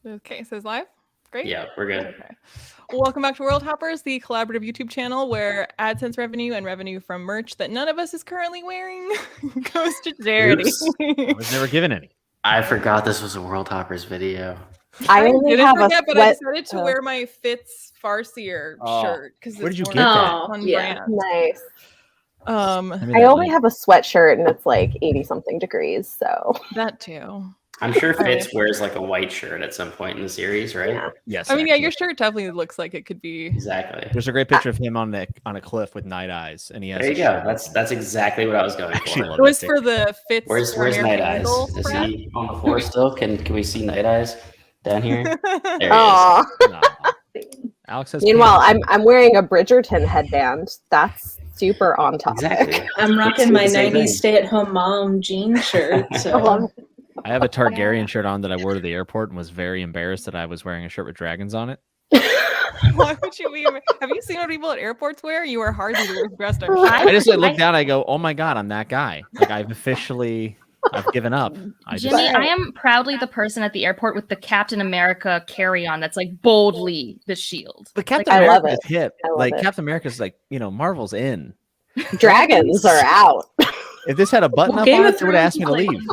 Okay, says live. Great. Yeah, we're good. Okay. Well, welcome back to Worldhoppers, the collaborative YouTube channel where AdSense revenue and revenue from merch that none of us is currently wearing goes to charity. I was never given any. I forgot this was a Worldhoppers video. I only didn't have forget, a but sweat. I decided to wear my Fitz Farseer shirt because where did you get that? Brand. Nice. I only have a sweatshirt and it's like 80 something degrees, so that too. I'm sure Fitz wears like a white shirt at some point in the series, right? Yeah. Yes. I mean, yeah, your shirt definitely looks like it could be. Exactly. There's a great picture of him on a cliff with night eyes, and he has. There you go. That's exactly what I was going for. It was for the Fitz. Where's Night Eyes? Is he on the floor still? Can we see Night Eyes down here? There he is. No. Alex has. Meanwhile, I'm wearing a Bridgerton headband. That's super on top. Exactly. I'm rocking my 90s stay-at-home mom jean shirt. So. I have a Targaryen shirt on that I wore to the airport and was very embarrassed that I was wearing a shirt with dragons on it. Why would you be? Have you seen what people at airports wear? You are hardly the worst dressed. I'm sure. I just look down. I go, "Oh my god, I'm that guy!" Like I've given up. Jimmy, I am proudly the person at the airport with the Captain America carry-on that's like boldly the shield. But Captain I love America's it. hip. love it. Captain America's like, Marvel's in. Dragons are out. If this had a button up Game on of it, they would have asked me to Thrones leave. is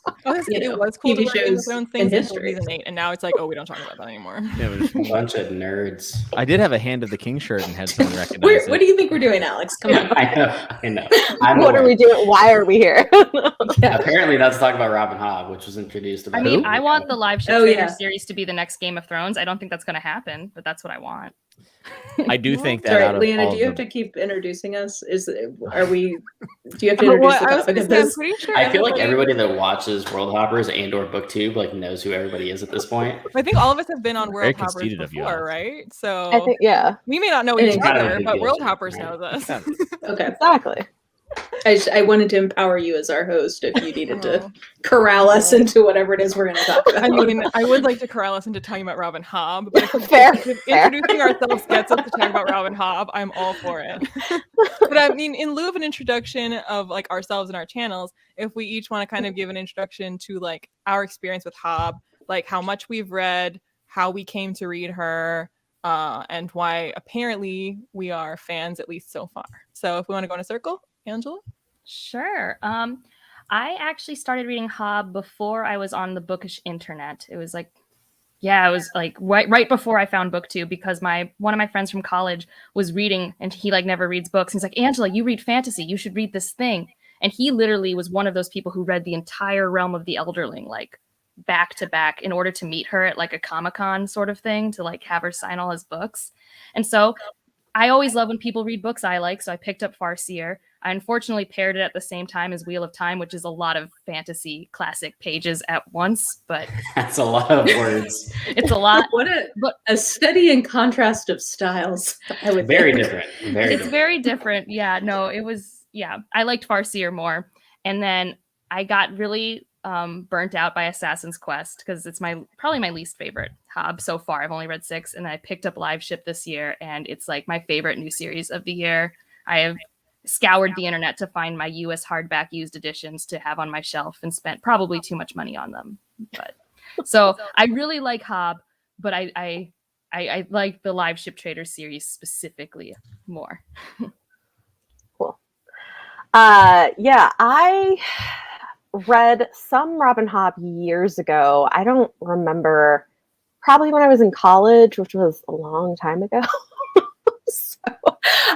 like one of the biggest, It was cool TV to wear Game of shows Thrones in things until history. season 8, and now it's like, oh, we don't talk about that anymore. A bunch of nerds. I did have a Hand of the King shirt and had someone recognize it. What do you think we're doing, Alex? Come on. I know. What are we doing? Why are we here? Apparently, that's talking about Robin Hobb, which was introduced. I mean, I want the live show series to be the next Game of Thrones. I don't think that's going to happen, but that's what I want. I do think that. Sorry, out of Leanna, all do you of have to keep introducing us? Do you have to introduce the topic of this? I feel like everybody that watches Worldhoppers and/or BookTube knows who everybody is at this point. I think all of us have been on Very Worldhoppers conceited of you, before, Alex. right? So I think, yeah, we may not know It each is. other, I but don't think Worldhoppers it is. knows us. Okay. exactly. I wanted to empower you as our host if you needed to corral us into whatever it is we're going to talk about. I mean, I would like to corral us into talking about Robin Hobb, but Fair. introducing ourselves gets us to talk about Robin Hobb, I'm all for it. But I mean, in lieu of an introduction of like ourselves and our channels, if we each want to kind of give an introduction to like our experience with Hobb, like how much we've read, how we came to read her, and why apparently we are fans, at least so far. So if we want to go in a circle, Angela? Sure. I actually started reading Hobb before I was on the bookish internet. It was like, right before I found BookTube, because one of my friends from college was reading, and he never reads books. He's like, Angela, you read fantasy. You should read this thing. And he literally was one of those people who read the entire Realm of the Elderling, back to back, in order to meet her at a Comic-Con sort of thing, to have her sign all his books. And so I always love when people read books I like, so I picked up Farseer. I unfortunately paired it at the same time as Wheel of Time, which is a lot of fantasy classic pages at once, but that's a lot of words. It's a lot. What a study in contrast of styles. I would very think. different. It's very different. Yeah, no, it was. Yeah, I liked Farseer more, and then I got really burnt out by Assassin's Quest because it's probably my least favorite Hobb so far. I've only read 6, and I picked up Live Ship this year, and it's my favorite new series of the year. I have scoured the internet to find my US hardback used editions to have on my shelf and spent probably too much money on them. But so I really like Hobb, but I like the Live Ship Trader series specifically more. Cool. Yeah, I read some Robin Hobb years ago. I don't remember, probably when I was in college, which was a long time ago.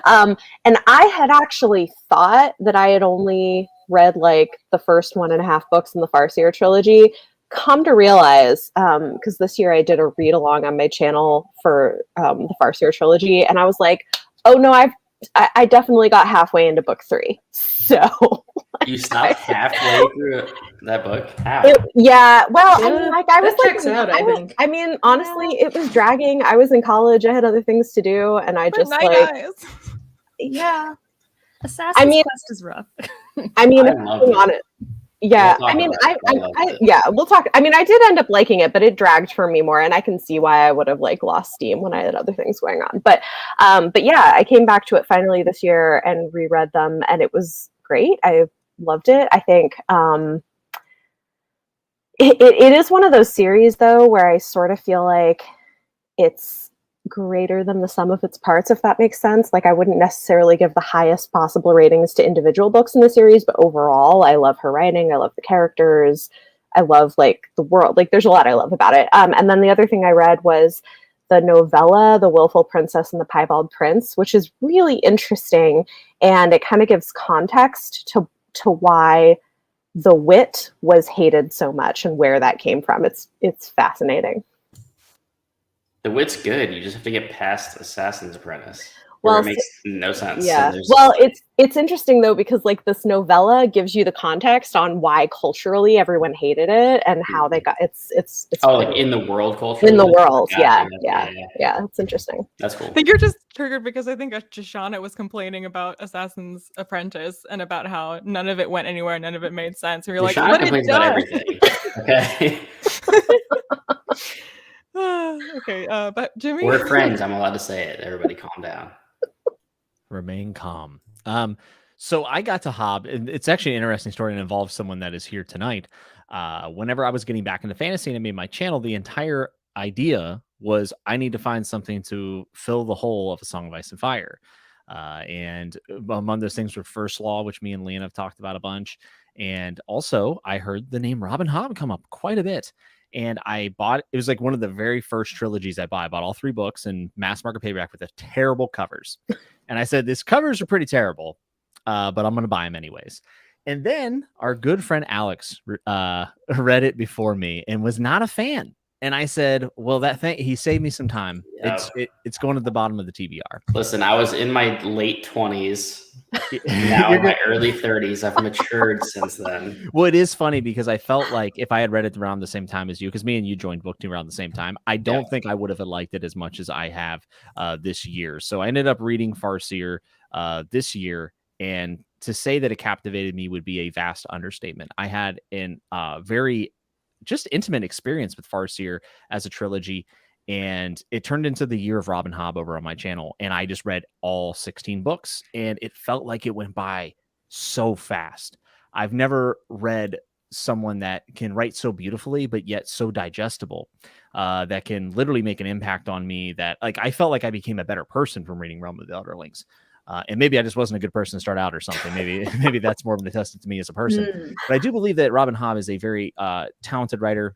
And I had actually thought that I had only read the first 1.5 books in the Farseer trilogy. Come to realize, because this year I did a read along on my channel for the Farseer trilogy, and I was like, oh no, I definitely got halfway into book 3. So you stopped halfway through that book? How? Yeah, well, Yeah, I mean, I was checks out, I think. I mean, honestly, it was dragging. I was in college. I had other things to do, and I just yeah. Assassin's Quest is rough. I mean, I if love I'm it. on it. Yeah, We'll I mean, talk about it. yeah, we'll talk. I mean, I did end up liking it, but it dragged for me more, and I can see why I would have lost steam when I had other things going on. But yeah, I came back to it finally this year and reread them, and it was great. I loved it. I think It is one of those series, though, where I sort of feel like it's greater than the sum of its parts, if that makes sense. Like, I wouldn't necessarily give the highest possible ratings to individual books in the series, but overall, I love her writing. I love the characters. I love, like, the world. Like, there's a lot I love about it. And then the other thing I read was the novella, The Willful Princess and the Piebald Prince, which is really interesting, and it kind of gives context to why the wit was hated so much and where that came from. It's fascinating. The wit's good. You just have to get past Assassin's Apprentice. Well, it makes no sense. Yeah. Well, it's interesting though, because like this novella gives you the context on why culturally everyone hated it and how they got it's like in the world culture. In the world, yeah. It's interesting. That's cool. I think you're just triggered because I think Shoshana was complaining about Assassin's Apprentice and about how none of it went anywhere, none of it made sense. And you're like, but it does. About everything. Okay. Okay, but Jimmy, we're friends. I'm allowed to say it. Everybody, calm down. Remain calm. So I got to Hobb, and it's actually an interesting story and involves someone that is here tonight. Whenever I was getting back into fantasy and I made my channel, the entire idea was I need to find something to fill the hole of A Song of Ice and Fire. And among those things were First Law, which me and Leon have talked about a bunch. And also I heard the name Robin Hobb come up quite a bit. And I bought, it was like one of the very first trilogies I bought. I bought all 3 books in mass market paperback with the terrible covers. And I said, these covers are pretty terrible, but I'm going to buy them anyways. And then our good friend Alex read it before me and was not a fan. And I said, well, he saved me some time. Yeah. It's going to the bottom of the TBR. Listen, I was in my late 20s. Now in my early 30s. I've matured since then. Well, it is funny because I felt like if I had read it around the same time as you, because me and you joined BookTube around the same time, I don't think I would have liked it as much as I have this year. So I ended up reading Farseer this year, and to say that it captivated me would be a vast understatement. I had an very just intimate experience with Farseer as a trilogy, and it turned into the year of Robin Hobb over on my channel, and I just read all 16 books, and it felt like it went by so fast. I've never read someone that can write so beautifully but yet so digestible, that can literally make an impact on me, that like I felt like I became a better person from reading Realm of the Elderlings. And maybe I just wasn't a good person to start out or something. Maybe that's more of an attestant to me as a person. But I do believe that Robin Hobb is a very talented writer.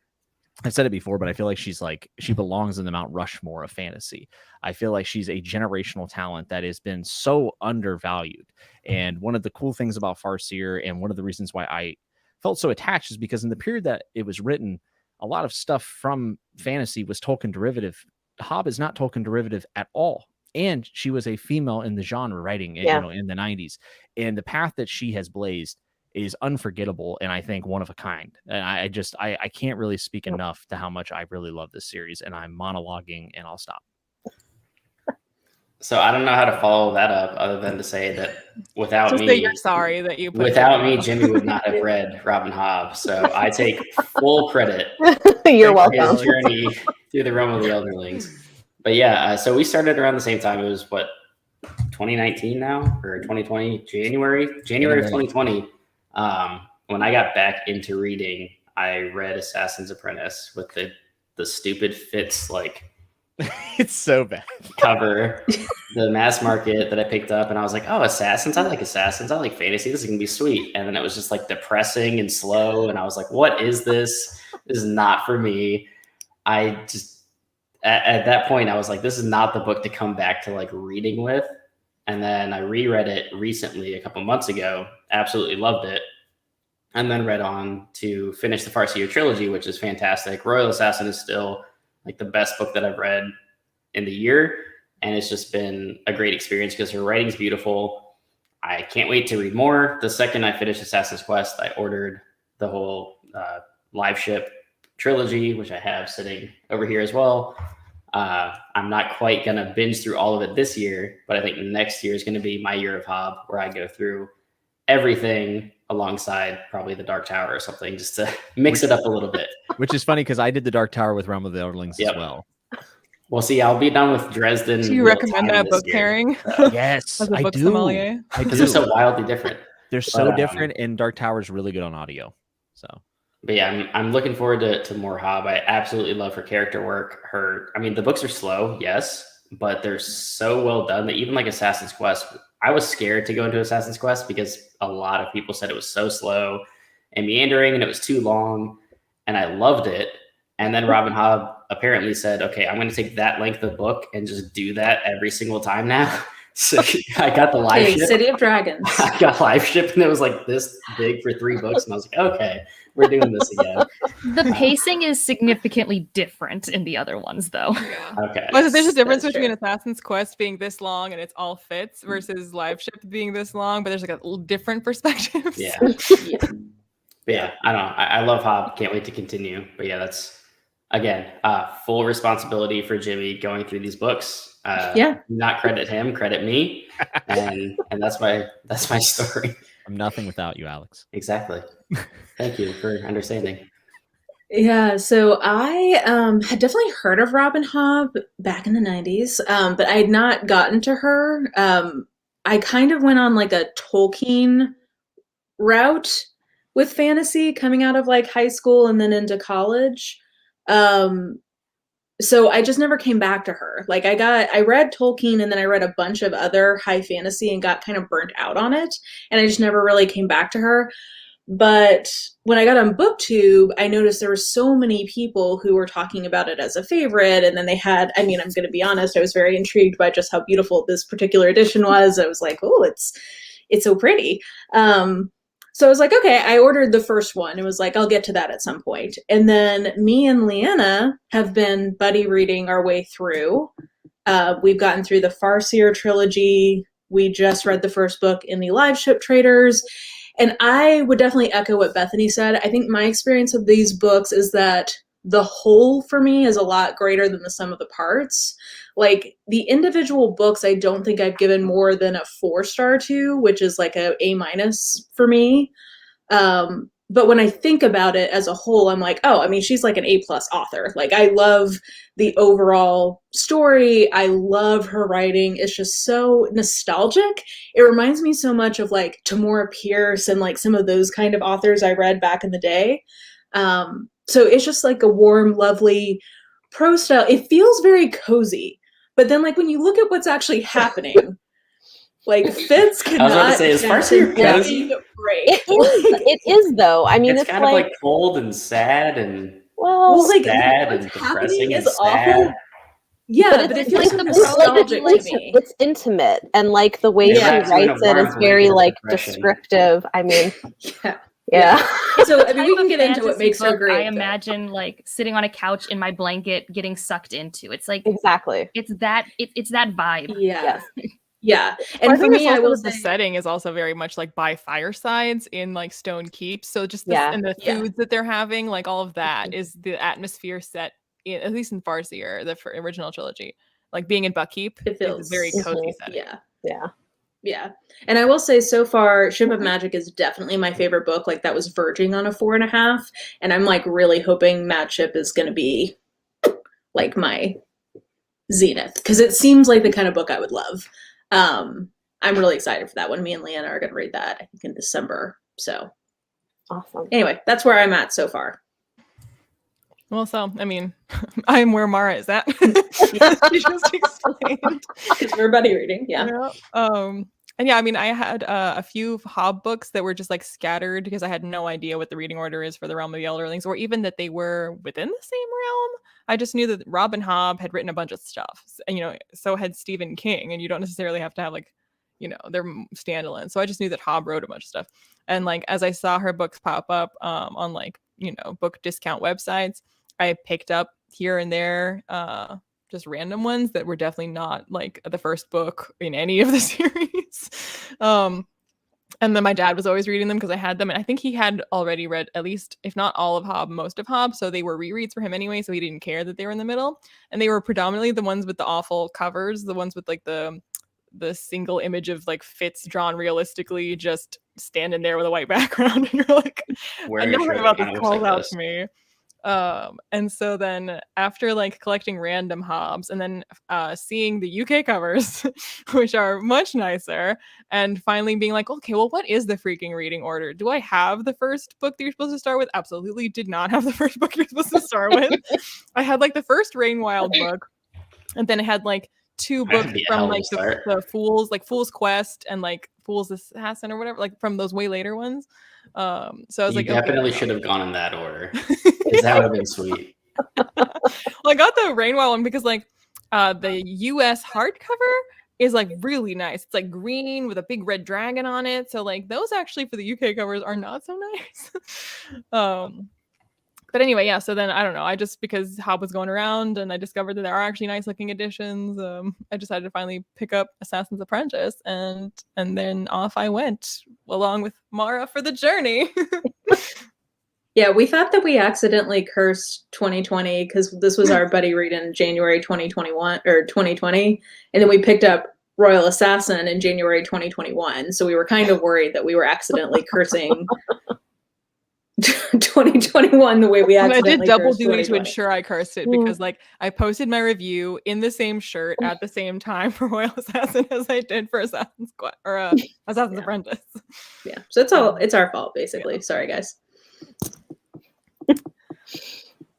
I've said it before, but I feel like she belongs in the Mount Rushmore of fantasy. I feel like she's a generational talent that has been so undervalued. And one of the cool things about Farseer, and one of the reasons why I felt so attached, is because in the period that it was written, a lot of stuff from fantasy was Tolkien derivative. Hobb is not Tolkien derivative at all. And she was a female in the genre writing, in the 90s. And the path that she has blazed is unforgettable, and I think one of a kind. And I can't really speak enough to how much I really love this series, and I'm monologuing, and I'll stop. So I don't know how to follow that up other than to say that without me, you're sorry that you put without me, Jimmy would not have read Robin Hobb. So I take full credit. You're welcome. His journey through the realm of the Elderlings. But yeah, so we started around the same time. It was 2019 now, or 2020, January of 2020. When I got back into reading, I read Assassin's Apprentice with the stupid Fitz it's so bad cover, the mass market that I picked up, and I was like, oh, Assassins, I like Assassins, I like fantasy, this is gonna be sweet. And then it was just like depressing and slow, and I was like, what is this? This is not for me. I just at that point I was like, this is not the book to come back to like reading with. And then I reread it recently a couple months ago, absolutely loved it, and then read on to finish the Farseer trilogy, which is fantastic. Royal Assassin is still like the best book that I've read in the year, and it's just been a great experience because her writing's beautiful. I can't wait to read more. The second I finish Assassin's Quest, I ordered the whole live ship trilogy, which I have sitting over here as well. I'm not quite going to binge through all of it this year, but I think next year is going to be my year of Hobb, where I go through everything alongside probably the Dark Tower or something, just to mix it up a little bit. Which is funny because I did the Dark Tower with Realm of the Elderlings as well. Well, see, I'll be done with Dresden. Do you recommend that book pairing? Yes, as a book I do. Sommelier? Because they're so wildly different. They're so different, and Dark Tower is really good on audio. So But yeah, I'm looking forward to more Hobb. I absolutely love her character work. I mean, the books are slow, yes, but they're so well done that even like Assassin's Quest, I was scared to go into Assassin's Quest because a lot of people said it was so slow and meandering and it was too long, and I loved it. And then Robin Hobb apparently said, okay, I'm going to take that length of book and just do that every single time now. So I got the live ship. City of Dragons. I got live ship and it was like this big for 3 books. And I was like, okay, we're doing this again. The pacing is significantly different in the other ones, though. Yeah. Okay. But there's a difference That's between true. Assassin's Quest being this long and it's all fits versus live ship being this long, but there's like a little different perspectives. Yeah. Yeah. But yeah, I don't know. I love Hobb. Can't wait to continue. But yeah, that's, again, full responsibility for Jimmy going through these books. Yeah. Not credit him, credit me. And that's my story. I'm nothing without you, Alex. Exactly. Thank you for understanding. Yeah, so I had definitely heard of Robin Hobb back in the 90s, but I had not gotten to her. I kind of went on like a Tolkien route with fantasy coming out of like high school and then into college. So I just never came back to her. Like I read Tolkien and then I read a bunch of other high fantasy and got kind of burnt out on it. And I just never really came back to her. But when I got on BookTube, I noticed there were so many people who were talking about it as a favorite. And then they had, I mean, I'm going to be honest, I was very intrigued by just how beautiful this particular edition was. I was like, oh, it's so pretty. So I was like, okay, I ordered the first one. It was like, I'll get to that at some point. And then me and Leanna have been buddy reading our way through. We've gotten through the Farseer trilogy. We just read the first book in the Live Ship Traders. And I would definitely echo what Bethany said. I think my experience of these books is that the whole for me is a lot greater than the sum of the parts. Like the individual books, I don't think I've given more than a 4-star to, which is like a A- for me. But when I think about it as a whole, I'm like, oh, I mean, she's like an A+ author. Like I love the overall story. I love her writing. It's just so nostalgic. It reminds me so much of like Tamora Pierce and like some of those kind of authors I read back in the day. So it's just like a warm, lovely prose style. It feels very cozy. But then like when you look at what's actually happening, like Fitz cannot. I was about to say, is Farseer cozy? It is though. I mean, it's kind of like cold and sad and like sad and depressing and sad. Awful. Yeah, but it feels like so the nostalgic prologue, to me. it's intimate, and like the way she writes it is very like descriptive. I mean, yeah. So I mean, we can get into what makes her great. I imagine like sitting on a couch in my blanket, getting sucked into. It's like exactly. It's that vibe. Yeah. Yeah. And I for think me, I will the setting is also very much like by firesides in like stone keeps. So just and the foods that they're having, like all of that is the atmosphere set in, at least in Farseer, the original trilogy. Like being in Buckkeep, it feels very cozy setting. Yeah. And I will say so far, Ship of Magic is definitely my favorite book. Like that was verging on a 4.5. And I'm like really hoping Mad Ship is going to be like my zenith. Because it seems like the kind of book I would love. I'm really excited for that one. Me and Leanna are going to read that, I think, in December. So awesome. Anyway, that's where I'm at so far. Well, so, I mean, I'm where Mara is at. You just explained. Because we're buddy reading, yeah. And yeah, I mean, I had a few Hobb books that were just like scattered because I had no idea what the reading order is for the Realm of the Elderlings, or even that they were within the same realm. I just knew that Robin Hobb had written a bunch of stuff, and so had Stephen King, and you don't necessarily have to have like, they're standalone. So I just knew that Hobb wrote a bunch of stuff, and like as I saw her books pop up on like book discount websites, I picked up here and there just random ones that were definitely not like the first book in any of the series. And then my dad was always reading them because I had them. And I think he had already read at least, if not all of Hobb, most of Hobb. So they were rereads for him anyway. So he didn't care that they were in the middle. And they were predominantly the ones with the awful covers, the ones with like the single image of like Fitz drawn realistically, just standing there with a white background. And you're like, I never heard about this called out to me. And so then after like collecting random Hobbs and then seeing the UK covers, which are much nicer, and finally being like, okay, well, what is the freaking reading order? Do I have the first book that you're supposed to start with? Absolutely did not have the first book you're supposed to start with. I had like the first Rain Wild book, and then it had like 2 books from like the Fool's Quest and like Fool's Assassin or whatever, like from those way later ones. So I was you like, definitely should have gone in that order. That would have been sweet. Well, I got the Rainwell one because like the US hardcover is like really nice. It's like green with a big red dragon on it. So like those actually for the UK covers are not so nice. But anyway, yeah. So then I don't know. I just, because Hobb was going around and I discovered that there are actually nice looking editions. I decided to finally pick up Assassin's Apprentice, and then off I went along with Mara for the journey. Yeah, we thought that we accidentally cursed 2020 because this was our buddy read in January 2021 or 2020, and then we picked up Royal Assassin in January 2021. So we were kind of worried that we were accidentally cursing 2021 the way we accidentally I did double cursed duty to 2020. ensure I cursed it because like I posted my review in the same shirt at the same time for Royal Assassin as I did for Assassin's Apprentice. Yeah, so it's our fault basically. Yeah. Sorry guys.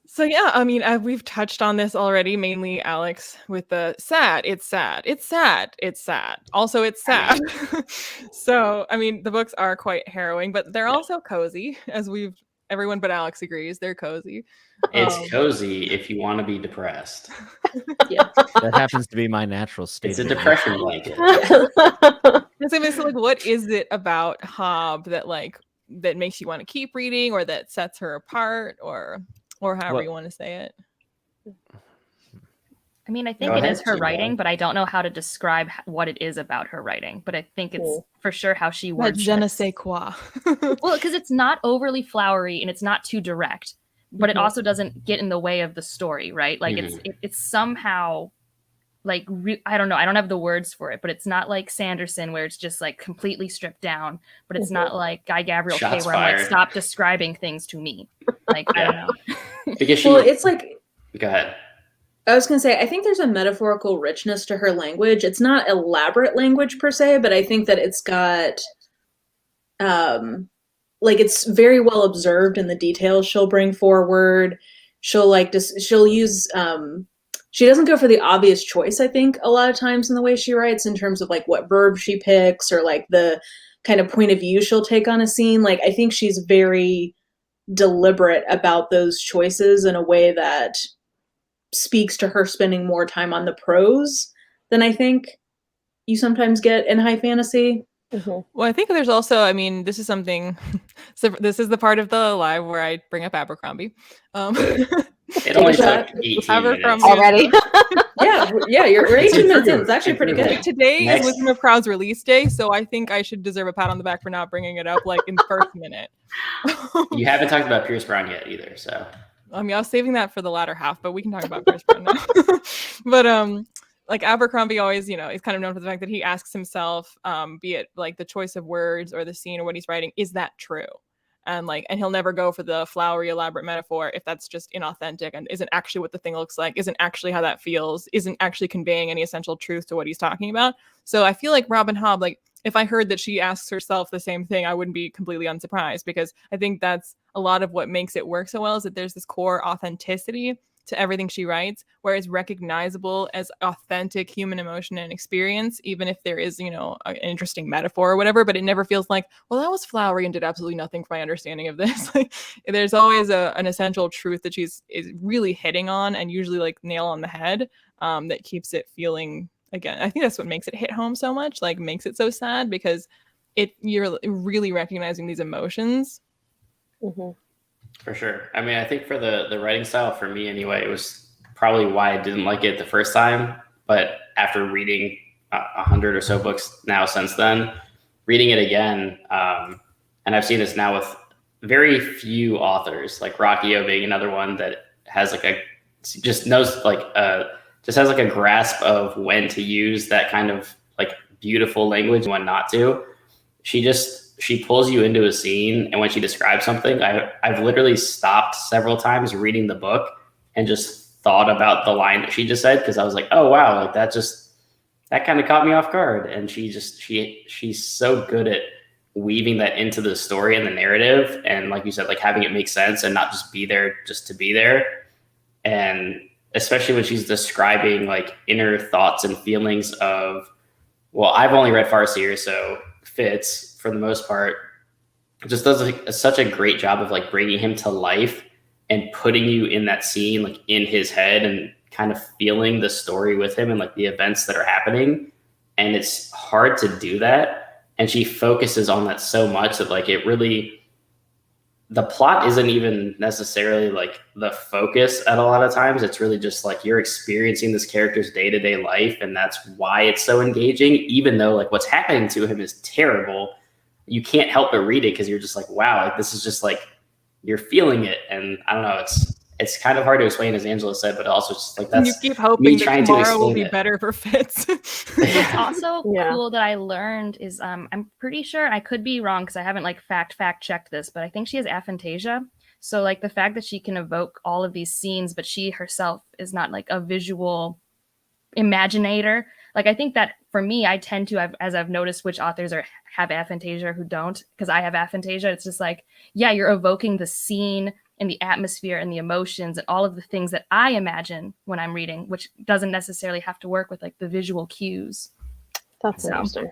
So yeah, I mean, we've touched on this already, mainly Alex with the sad. It's sad. It's sad. It's sad. Also, it's sad. So, I mean, the books are quite harrowing, but they're also cozy, as everyone but Alex agrees. They're cozy. It's cozy if you want to be depressed. Yeah, that happens to be my natural state. It's a depression blanket. So, like, what is it about Hobb that makes you want to keep reading, or that sets her apart, or however you want to say it? I mean, I think it is her writing, but I don't know how to describe what it is about her writing. But I think it's for sure how she works. Je ne sais quoi. Well, because it's not overly flowery and it's not too direct, but it also doesn't get in the way of the story, right? Like it's somehow like I don't know, I don't have the words for it, but it's not like Sanderson where it's just like completely stripped down, but it's not like Guy Gabriel K where I'm like, stop describing things to me. Like I don't know. Because it's like, go ahead. I was gonna say, I think there's a metaphorical richness to her language. It's not elaborate language per se, but I think that it's got like it's very well observed in the details she'll bring forward. She'll use she doesn't go for the obvious choice, I think, a lot of times in the way she writes, in terms of like what verb she picks or like the kind of point of view she'll take on a scene. Like I think she's very deliberate about those choices in a way that speaks to her spending more time on the prose than I think you sometimes get in high fantasy. Well, I think there's also, I mean, this is something, so this is the part of the live where I bring up Abercrombie. It only took 18 minutes. Already. yeah, we're 18 minutes in. It's actually pretty good. Today is Wisdom of Crowd's release day, so I think I should deserve a pat on the back for not bringing it up like in the first minute. You haven't talked about Pierce Brown yet either, so. I mean, I was saving that for the latter half, but we can talk about Pierce Brown now. But like Abercrombie always, you know, is kind of known for the fact that he asks himself, be it like the choice of words or the scene or what he's writing, is that true? And he'll never go for the flowery, elaborate metaphor if that's just inauthentic and isn't actually what the thing looks like, isn't actually how that feels, isn't actually conveying any essential truth to what he's talking about. So I feel like Robin Hobb, like if I heard that she asks herself the same thing, I wouldn't be completely unsurprised, because I think that's a lot of what makes it work so well, is that there's this core authenticity to everything she writes, where it's recognizable as authentic human emotion and experience, even if there is, you know, an interesting metaphor or whatever, but it never feels like, well, that was flowery and did absolutely nothing for my understanding of this. Like, there's always an essential truth that is really hitting on, and usually like nail on the head, that keeps it feeling, again, I think that's what makes it hit home so much, like makes it so sad, because you're really recognizing these emotions. For sure. I mean, I think for the writing style, for me anyway, it was probably why I didn't like it the first time. But after reading 100 or so books now since then, reading it again, and I've seen this now with very few authors, like Rockio being another one that has like just has like a grasp of when to use that kind of like beautiful language and when not to. She she pulls you into a scene, and when she describes something, I've literally stopped several times reading the book and just thought about the line that she just said, because I was like, oh wow, like that kind of caught me off guard. And she's so good at weaving that into the story and the narrative, and like you said, like having it make sense and not just be there just to be there. And especially when she's describing like inner thoughts and feelings of, well, I've only read Farseer, so Fitz, for the most part, just does such a great job of like bringing him to life and putting you in that scene, like in his head, and kind of feeling the story with him and like the events that are happening. And it's hard to do that. And she focuses on that so much that like it really, the plot isn't even necessarily like the focus at a lot of times. It's really just like you're experiencing this character's day-to-day life, and that's why it's so engaging. Even though like what's happening to him is terrible, you can't help but read it because you're just like, wow, like this is just like you're feeling it. And I don't know, it's kind of hard to explain, as Angela said, but also just like that's you keep hoping that trying tomorrow will be it. better for Fitz. What's also cool that I learned is I'm pretty sure, I could be wrong because I haven't like fact checked this, but I think she has aphantasia. So like the fact that she can evoke all of these scenes, but she herself is not like a visual imaginator. Like I think that for me, I tend to, as I've noticed which authors have aphantasia or who don't, because I have aphantasia, it's just like, yeah, you're evoking the scene and the atmosphere and the emotions and all of the things that I imagine when I'm reading, which doesn't necessarily have to work with like the visual cues. That's interesting.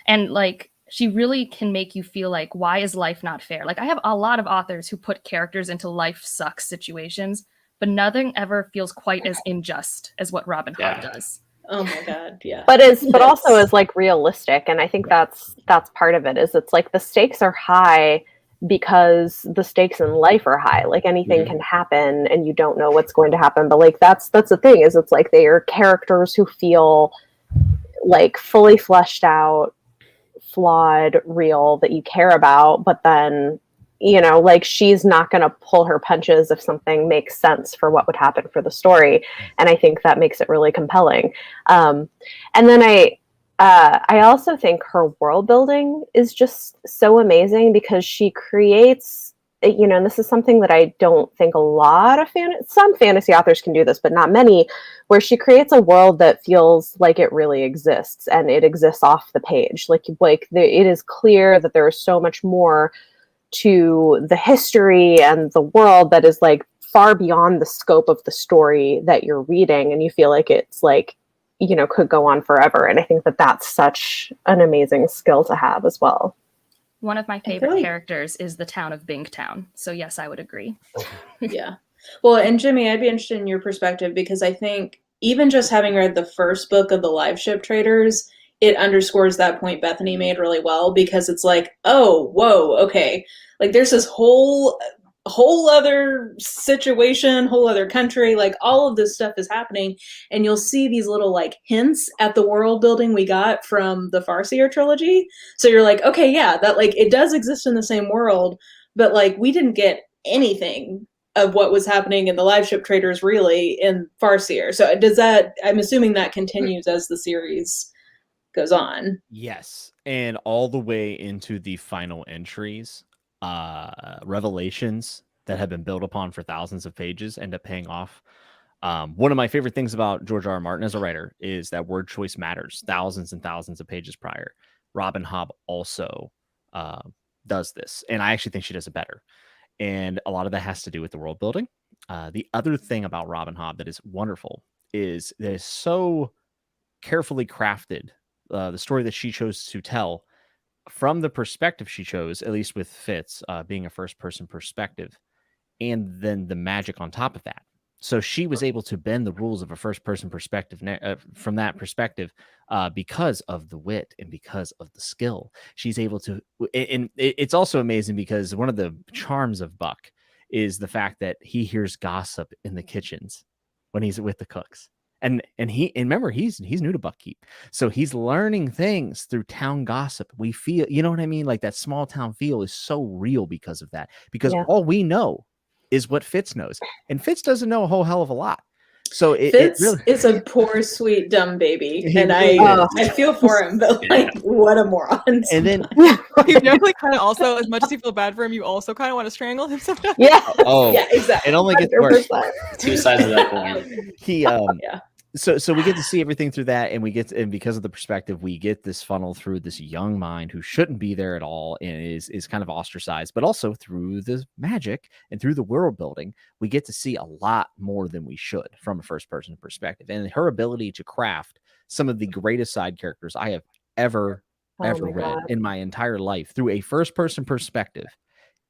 And like, she really can make you feel like, why is life not fair? Like I have a lot of authors who put characters into life sucks situations, but nothing ever feels quite as unjust as what Robin Hobb does. Oh my God, yeah. But also is like realistic, and I think that's part of it. Is it's like the stakes are high because the stakes in life are high. Like anything can happen, and you don't know what's going to happen. But like that's the thing, is it's like they are characters who feel like fully fleshed out, flawed, real, that you care about. But then, you know, like she's not going to pull her punches if something makes sense for what would happen for the story. And I think that makes it really compelling. And then I also think her world building is just so amazing, because she creates, you know, and this is something that I don't think a lot of some fantasy authors can do this, but not many, where she creates a world that feels like it really exists, and it exists off the page. Like it is clear that there is so much more to the history and the world that is like far beyond the scope of the story that you're reading, and you feel like it's like, you know, could go on forever. And I think that that's such an amazing skill to have as well. One of my favorite characters is the town of Bingtown. So yes, I would agree. Yeah. Well, and Jimmy, I'd be interested in your perspective, because I think even just having read the first book of the Live Ship Traders, it underscores that point Bethany made really well, because it's like, oh, whoa, okay. Like there's this whole other situation, whole other country, like all of this stuff is happening, and you'll see these little like hints at the world building we got from the Farseer trilogy. So you're like, okay, yeah, that like it does exist in the same world, but like we didn't get anything of what was happening in the Live Ship Traders really in Farseer. So does that, I'm assuming that continues as the series goes on. Yes, and all the way into the final entries, revelations that have been built upon for thousands of pages end up paying off. One of my favorite things about George R.R. Martin as a writer is that word choice matters. Thousands and thousands of pages prior. Robin Hobb also does this, and I actually think she does it better. And a lot of that has to do with the world building. The other thing about Robin Hobb that is wonderful is that it's so carefully crafted. The story that she chose to tell from the perspective she chose, at least with Fitz being a first-person perspective, and then the magic on top of that. So she was able to bend the rules of a first-person perspective from that perspective because of the wit and because of the skill. She's able to, and it's also amazing because one of the charms of Buck is the fact that he hears gossip in the kitchens when he's with the cooks. And remember, he's new to Buckkeep, so he's learning things through town gossip. We feel, you know what I mean? Like that small town feel is so real because of that. Because all we know is what Fitz knows, and Fitz doesn't know a whole hell of a lot. So it Fitz really is a poor, sweet, dumb baby, He and really I is. feel for him, but like, what a moron! and then You definitely kind of also, as much as you feel bad for him, you also kind of want to strangle him sometimes. Yeah. oh yeah, exactly. it only gets worse. 100%. Two sides of that coin. He Yeah. so we get to see everything through that, and and because of the perspective, we get this funnel through this young mind who shouldn't be there at all and is kind of ostracized, but also through the magic and through the world building, we get to see a lot more than we should from a first person perspective, and her ability to craft some of the greatest side characters I have ever Oh read my God. in my entire life through a first person perspective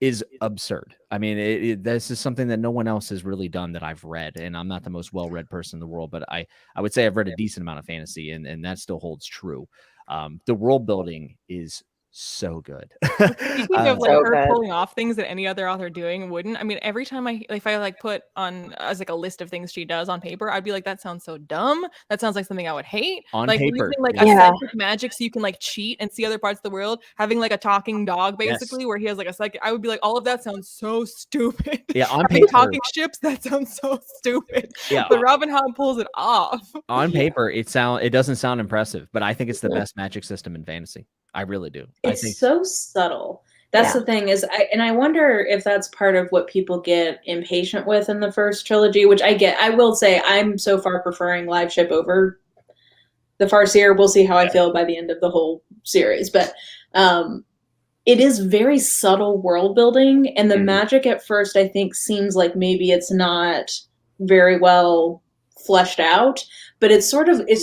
is absurd. I mean, this is something that no one else has really done that I've read, and I'm not the most well-read person in the world, but I would say I've read a decent amount of fantasy, and that still holds true. The world building is so good. Speaking of like So her good. pulling off things that any other author doing wouldn't. I mean, every time if I like put on as like a list of things she does on paper, I'd be like, that sounds so dumb. That sounds like something I would hate. On like paper, using like yeah. a psychic magic so you can like cheat and see other parts of the world. Having like a talking dog basically where he has like a psychic. I would be like, all of that sounds so stupid. Yeah, on Having paper, talking ships, that sounds so stupid. yeah, But Robin Hobb pulls it off. on paper, it doesn't sound impressive, but I think it's the best magic system in fantasy. I really do. I It's think so subtle. That's the thing is, I wonder if that's part of what people get impatient with in the first trilogy, which I get. I will say I'm so far preferring Live Ship over the Farseer. We'll see how I feel by the end of the whole series, but it is very subtle world building, and the magic at first I think seems like maybe it's not very well fleshed out, but it's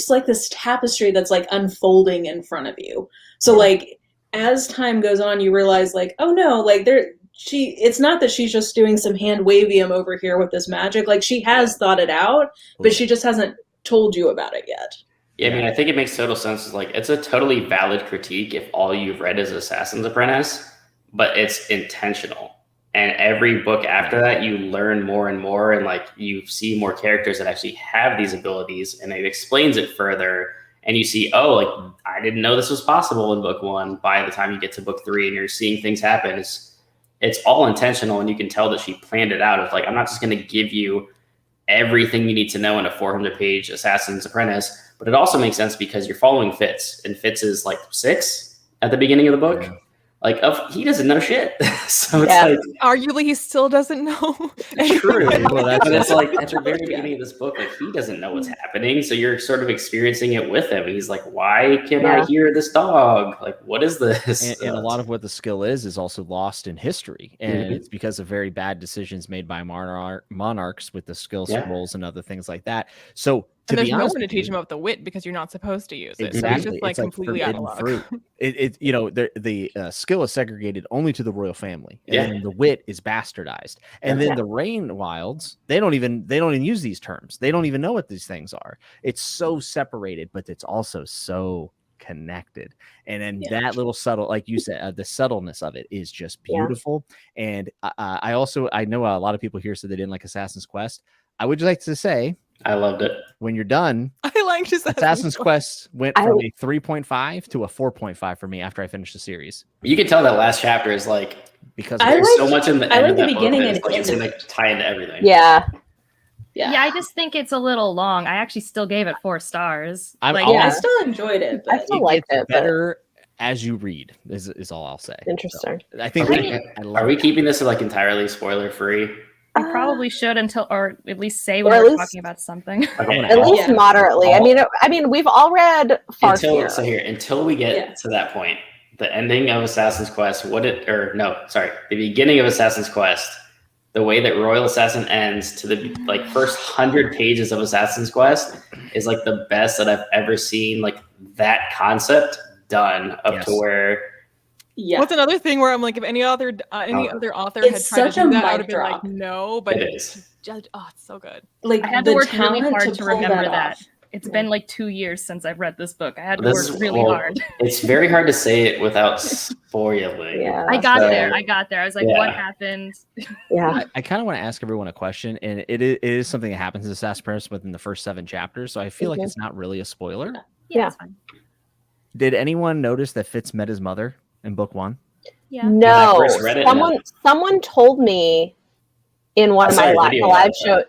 like this tapestry that's like unfolding in front of you. So like as time goes on, you realize like, oh no, like it's not that she's just doing some hand wavium over here with this magic. Like she has thought it out, but she just hasn't told you about it yet. Yeah, I mean, I think it makes total sense. Like, it's a totally valid critique if all you've read is Assassin's Apprentice, but it's intentional. And every book after that, you learn more and more, and like you see more characters that actually have these abilities, and it explains it further. And you see, oh, like I didn't know this was possible in book one. By the time you get to book three, and you're seeing things happen, it's all intentional, and you can tell that she planned it out. Of like, I'm not just going to give you everything you need to know in a 400-page Assassin's Apprentice, but it also makes sense because you're following Fitz, and Fitz is like 6 at the beginning of the book. Yeah. Like, he doesn't know shit. So it's like, arguably he still doesn't know. True. Well, but it's like at the very beginning of this book, like he doesn't know what's happening. So you're sort of experiencing it with him. He's like, why can I hear this dog? Like, what is this? And a lot of what the skill is also lost in history. And it's because of very bad decisions made by monarchs with the skill scrolls and other things like that. So and there's no one to teach him about the wit because you're not supposed to use it. Exactly. So it's just like completely out of luck. The skill is segregated only to the royal family, and the wit is bastardized. And then the Rain Wilds, they don't even use these terms. They don't even know what these things are. It's so separated, but it's also so connected. And then that little subtle, like you said, the subtleness of it is just beautiful. And I know a lot of people here said they didn't like Assassin's Quest. I would just like to say, I loved it. When you're done, I liked Assassin's Quest went from a 3.5 to a 4.5 for me after I finished the series. You can tell that last chapter is like, because there's so much in the end of that beginning book, and it's going to tie into everything. Yeah, I just think it's a little long. I actually still gave it 4 stars. I still enjoyed it. But I still liked it. Better as you read is all I'll say. Interesting. So, I think. Are we keeping this like entirely spoiler free? We probably should or at least say when we're talking about something. Okay. At least moderately. I mean, we've all read Farseer. Until we get to that point, the ending of Assassin's Quest, the beginning of Assassin's Quest, the way that Royal Assassin ends to the like first 100 pages of Assassin's Quest is like the best that I've ever seen. Like that concept done up to where. Yeah. What's another thing where I'm like, if any other author had tried to do that, I would have been like, no, but it's so good. Like I had to work really hard to remember that. It's been like 2 years since I've read this book. I had to work really hard. It's very hard to say it without spoiling. I got there. I was like, what happened? Yeah. I kind of want to ask everyone a question, and it is something that happens in Assassin's Apprentice within the first 7 chapters, so I feel like it's not really a spoiler. Yeah. It's fine. Did anyone notice that Fitz met his mother in book 1? Yeah. No. Someone told me in one of my live shows.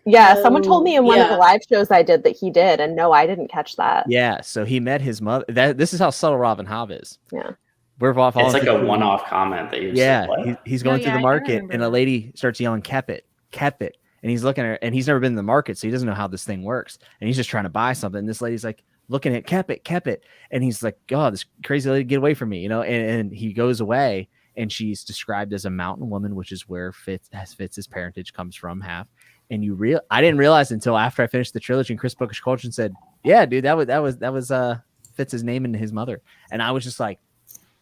Yeah, someone told me in one of the yeah. live shows I did that he did, and no, I didn't catch that. Yeah, so he met his mother. This is how subtle Robin Hobb is. Yeah. We're off. It's like a one-off comment that you're just Yeah, like, what? he's going through the I market, remember and a that. lady starts yelling, "Kept it, kept it," and he's looking at her, and he's never been in the market, so he doesn't know how this thing works, and he's just trying to buy something. And this lady's like looking at kept it, and he's like, "God, this crazy lady, get away from me," And he goes away, and she's described as a mountain woman, which is where Fitz's parentage comes from, half. And I didn't realize until after I finished the trilogy, and Chris Bookish Culture said, "Yeah, dude, that was Fitz's name and his mother," and I was just like,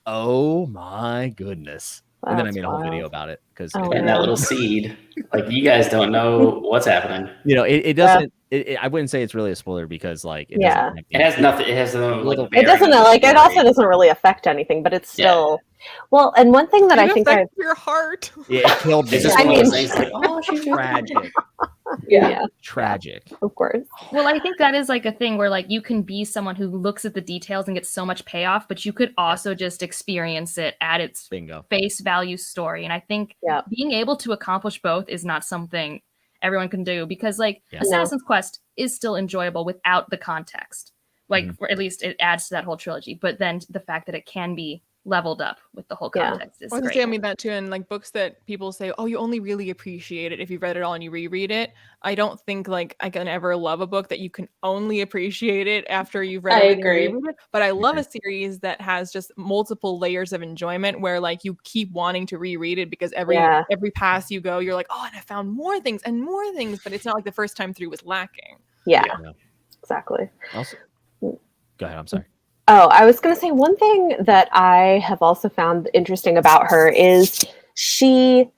"Oh my goodness!" And then I That's made a whole wild. video about it because Oh, And that little seed, like you guys don't know what's happening. it doesn't. I wouldn't say it's really a spoiler because like it Yeah. doesn't. It has nothing. It has no like. It doesn't bearing on like the it also story. doesn't really affect anything, but it's still well. And one thing that I It think I affects your heart. Yeah, it killed me. It's just I one of mean- those things like, oh, she's Tragic, Yeah. tragic. of course. Well, I think that is like a thing where like you can be someone who looks at the details and gets so much payoff, but you could also just experience it at its Bingo. face value story. And I think Yeah. being able to accomplish both is not something everyone can do because like Yeah. Assassin's Quest is still enjoyable without the context. Like, Mhm. or at least it adds to that whole trilogy. But then the fact that it can be leveled up with the whole Yeah. context is I was gonna great. say, I mean that too, and like books that people say, oh, you only really appreciate it if you've read it all and you reread it. I don't think like I can ever love a book that you can only appreciate it after you've read I everything and agree. reread it. But I love a series that has just multiple layers of enjoyment where like you keep wanting to reread it because every pass you go, you're like, oh, and I found more things, but it's not like the first time through was lacking. Yeah. Yeah. Exactly. Also, go ahead. I'm sorry. Oh, I was going to say one thing that I have also found interesting about her is she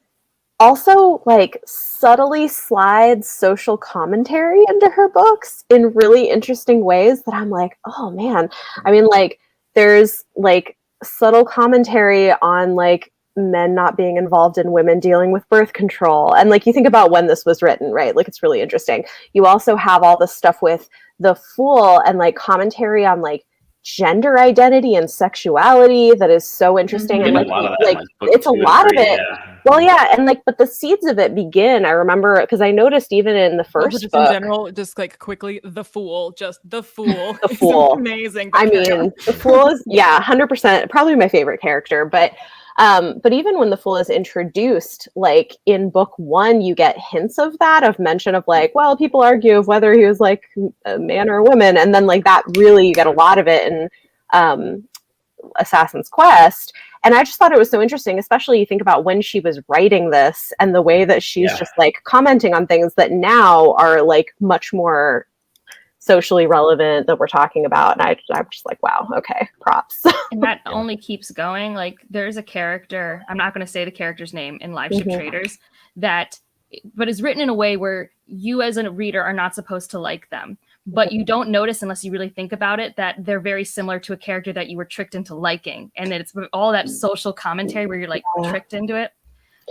also like subtly slides social commentary into her books in really interesting ways that I'm like, oh man. I mean, like there's like subtle commentary on like men not being involved in women dealing with birth control. And like you think about when this was written, right? Like it's really interesting. You also have all this stuff with the Fool and like commentary on like gender identity and sexuality that is so interesting. Yeah, And a like, lot of that in, book it's a 2 and lot of 3, it. yeah. Well, yeah, and like, but the seeds of it begin. I remember because I noticed even in the Well, first just book, in general, just like quickly, the Fool. The is Fool. amazing. I but carry on. mean, the Fool is 100% probably my favorite character. But even when the Fool is introduced, like in book 1, you get hints of that, of mention of like, well, people argue of whether he was like a man or a woman, and then like that really you get a lot of it in Assassin's Quest. And I just thought it was so interesting, especially you think about when she was writing this and the way that she's just like commenting on things that now are like much more socially relevant that we're talking about. And I'm just like, wow, okay, props. And that only keeps going. Like there's a character, I'm not going to say the character's name in Live Ship Traders, but is written in a way where you as a reader are not supposed to like them. But you don't notice unless you really think about it that they're very similar to a character that you were tricked into liking. And it's all that social commentary where you're like tricked into it.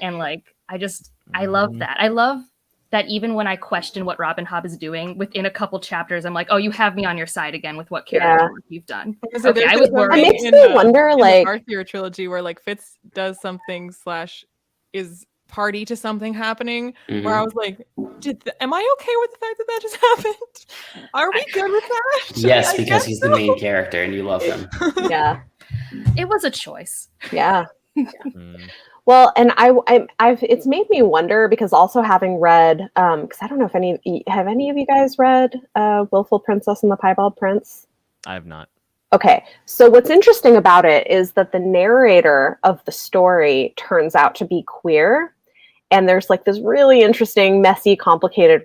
And like, I love that. I love that even when I question what Robin Hobb is doing, within a couple chapters, I'm like, oh, you have me on your side again with what character work you've done. So Okay, there's I was this worried. It makes in, me wonder, in like, the Arthur trilogy where like Fitz does something / is party to something happening where I was like, am I okay with the fact that that just happened? Are we good with that? Yes, I because guess he's so. the main character and you love him. Yeah. It was a choice. Yeah. Mm. Well, and I've it's made me wonder because also having read, because I don't know if any of you guys read Willful Princess and the Piebald Prince? I have not. Okay, so what's interesting about it is that the narrator of the story turns out to be queer, and there's like this really interesting, messy, complicated,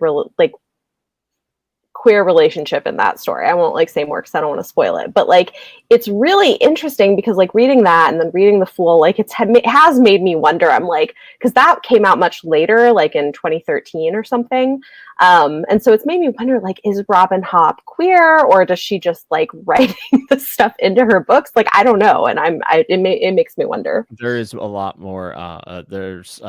queer relationship in that story. I won't like say more because I don't want to spoil it, but like it's really interesting because like reading that and then reading The Fool, like it has made me wonder. I'm like, because that came out much later, like in 2013 or something, and so it's made me wonder, like, is Robin Hobb queer or does she just like writing this stuff into her books? Like I don't know, and it makes me wonder. There is a lot more. There's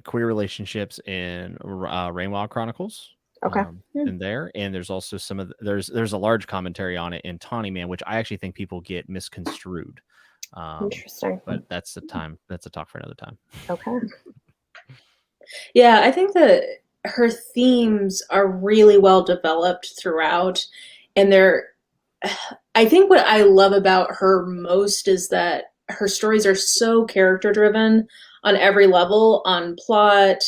queer relationships in Rainwild Chronicles. Okay. In there, and there's also there's a large commentary on it in Tawny Man, which I actually think people get misconstrued. Interesting. But that's a talk for another time. Okay. Yeah, I think that her themes are really well developed throughout, and I think what I love about her most is that her stories are so character driven on every level, on plot,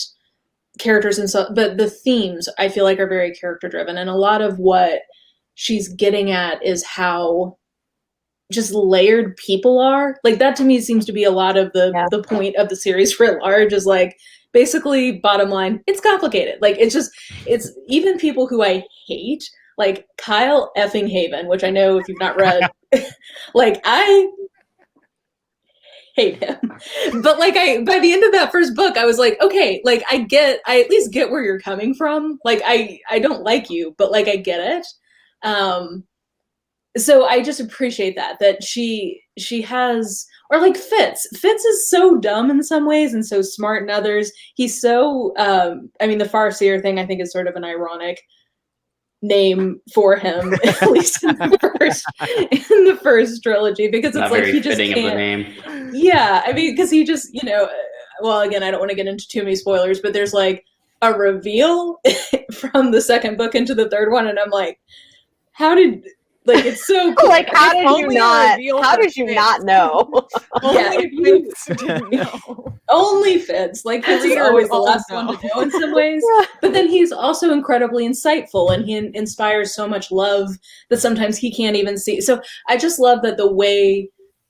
characters, and so, but the themes I feel like are very character driven, and a lot of what she's getting at is how just layered people are. Like, that to me seems to be a lot of the point of the series writ large, is like, basically, bottom line, it's complicated. Like, it's even people who I hate, like Kyle effing Haven, which I know if you've not read, like, I hate him. But like, by the end of that first book, I was like, okay, like, I at least get where you're coming from. Like, I don't like you, but like, I get it. So I just appreciate that she has, or like Fitz is so dumb in some ways and so smart in others. He's so, I mean, the Farseer thing I think is sort of an ironic name for him, at least in the first trilogy, because it's not like very he just fitting can't. Of the name. Yeah, I mean, because he just, well, again, I don't want to get into too many spoilers, but there's like a reveal from the second book into the third one, and I'm like, how did, like, it's so cool. Like, how did you not know? Only Fitz didn't know. Only Fitz. Like, Fitz is always the last one to know in some ways. But then he's also incredibly insightful, and he inspires so much love that sometimes he can't even see. So I just love that the way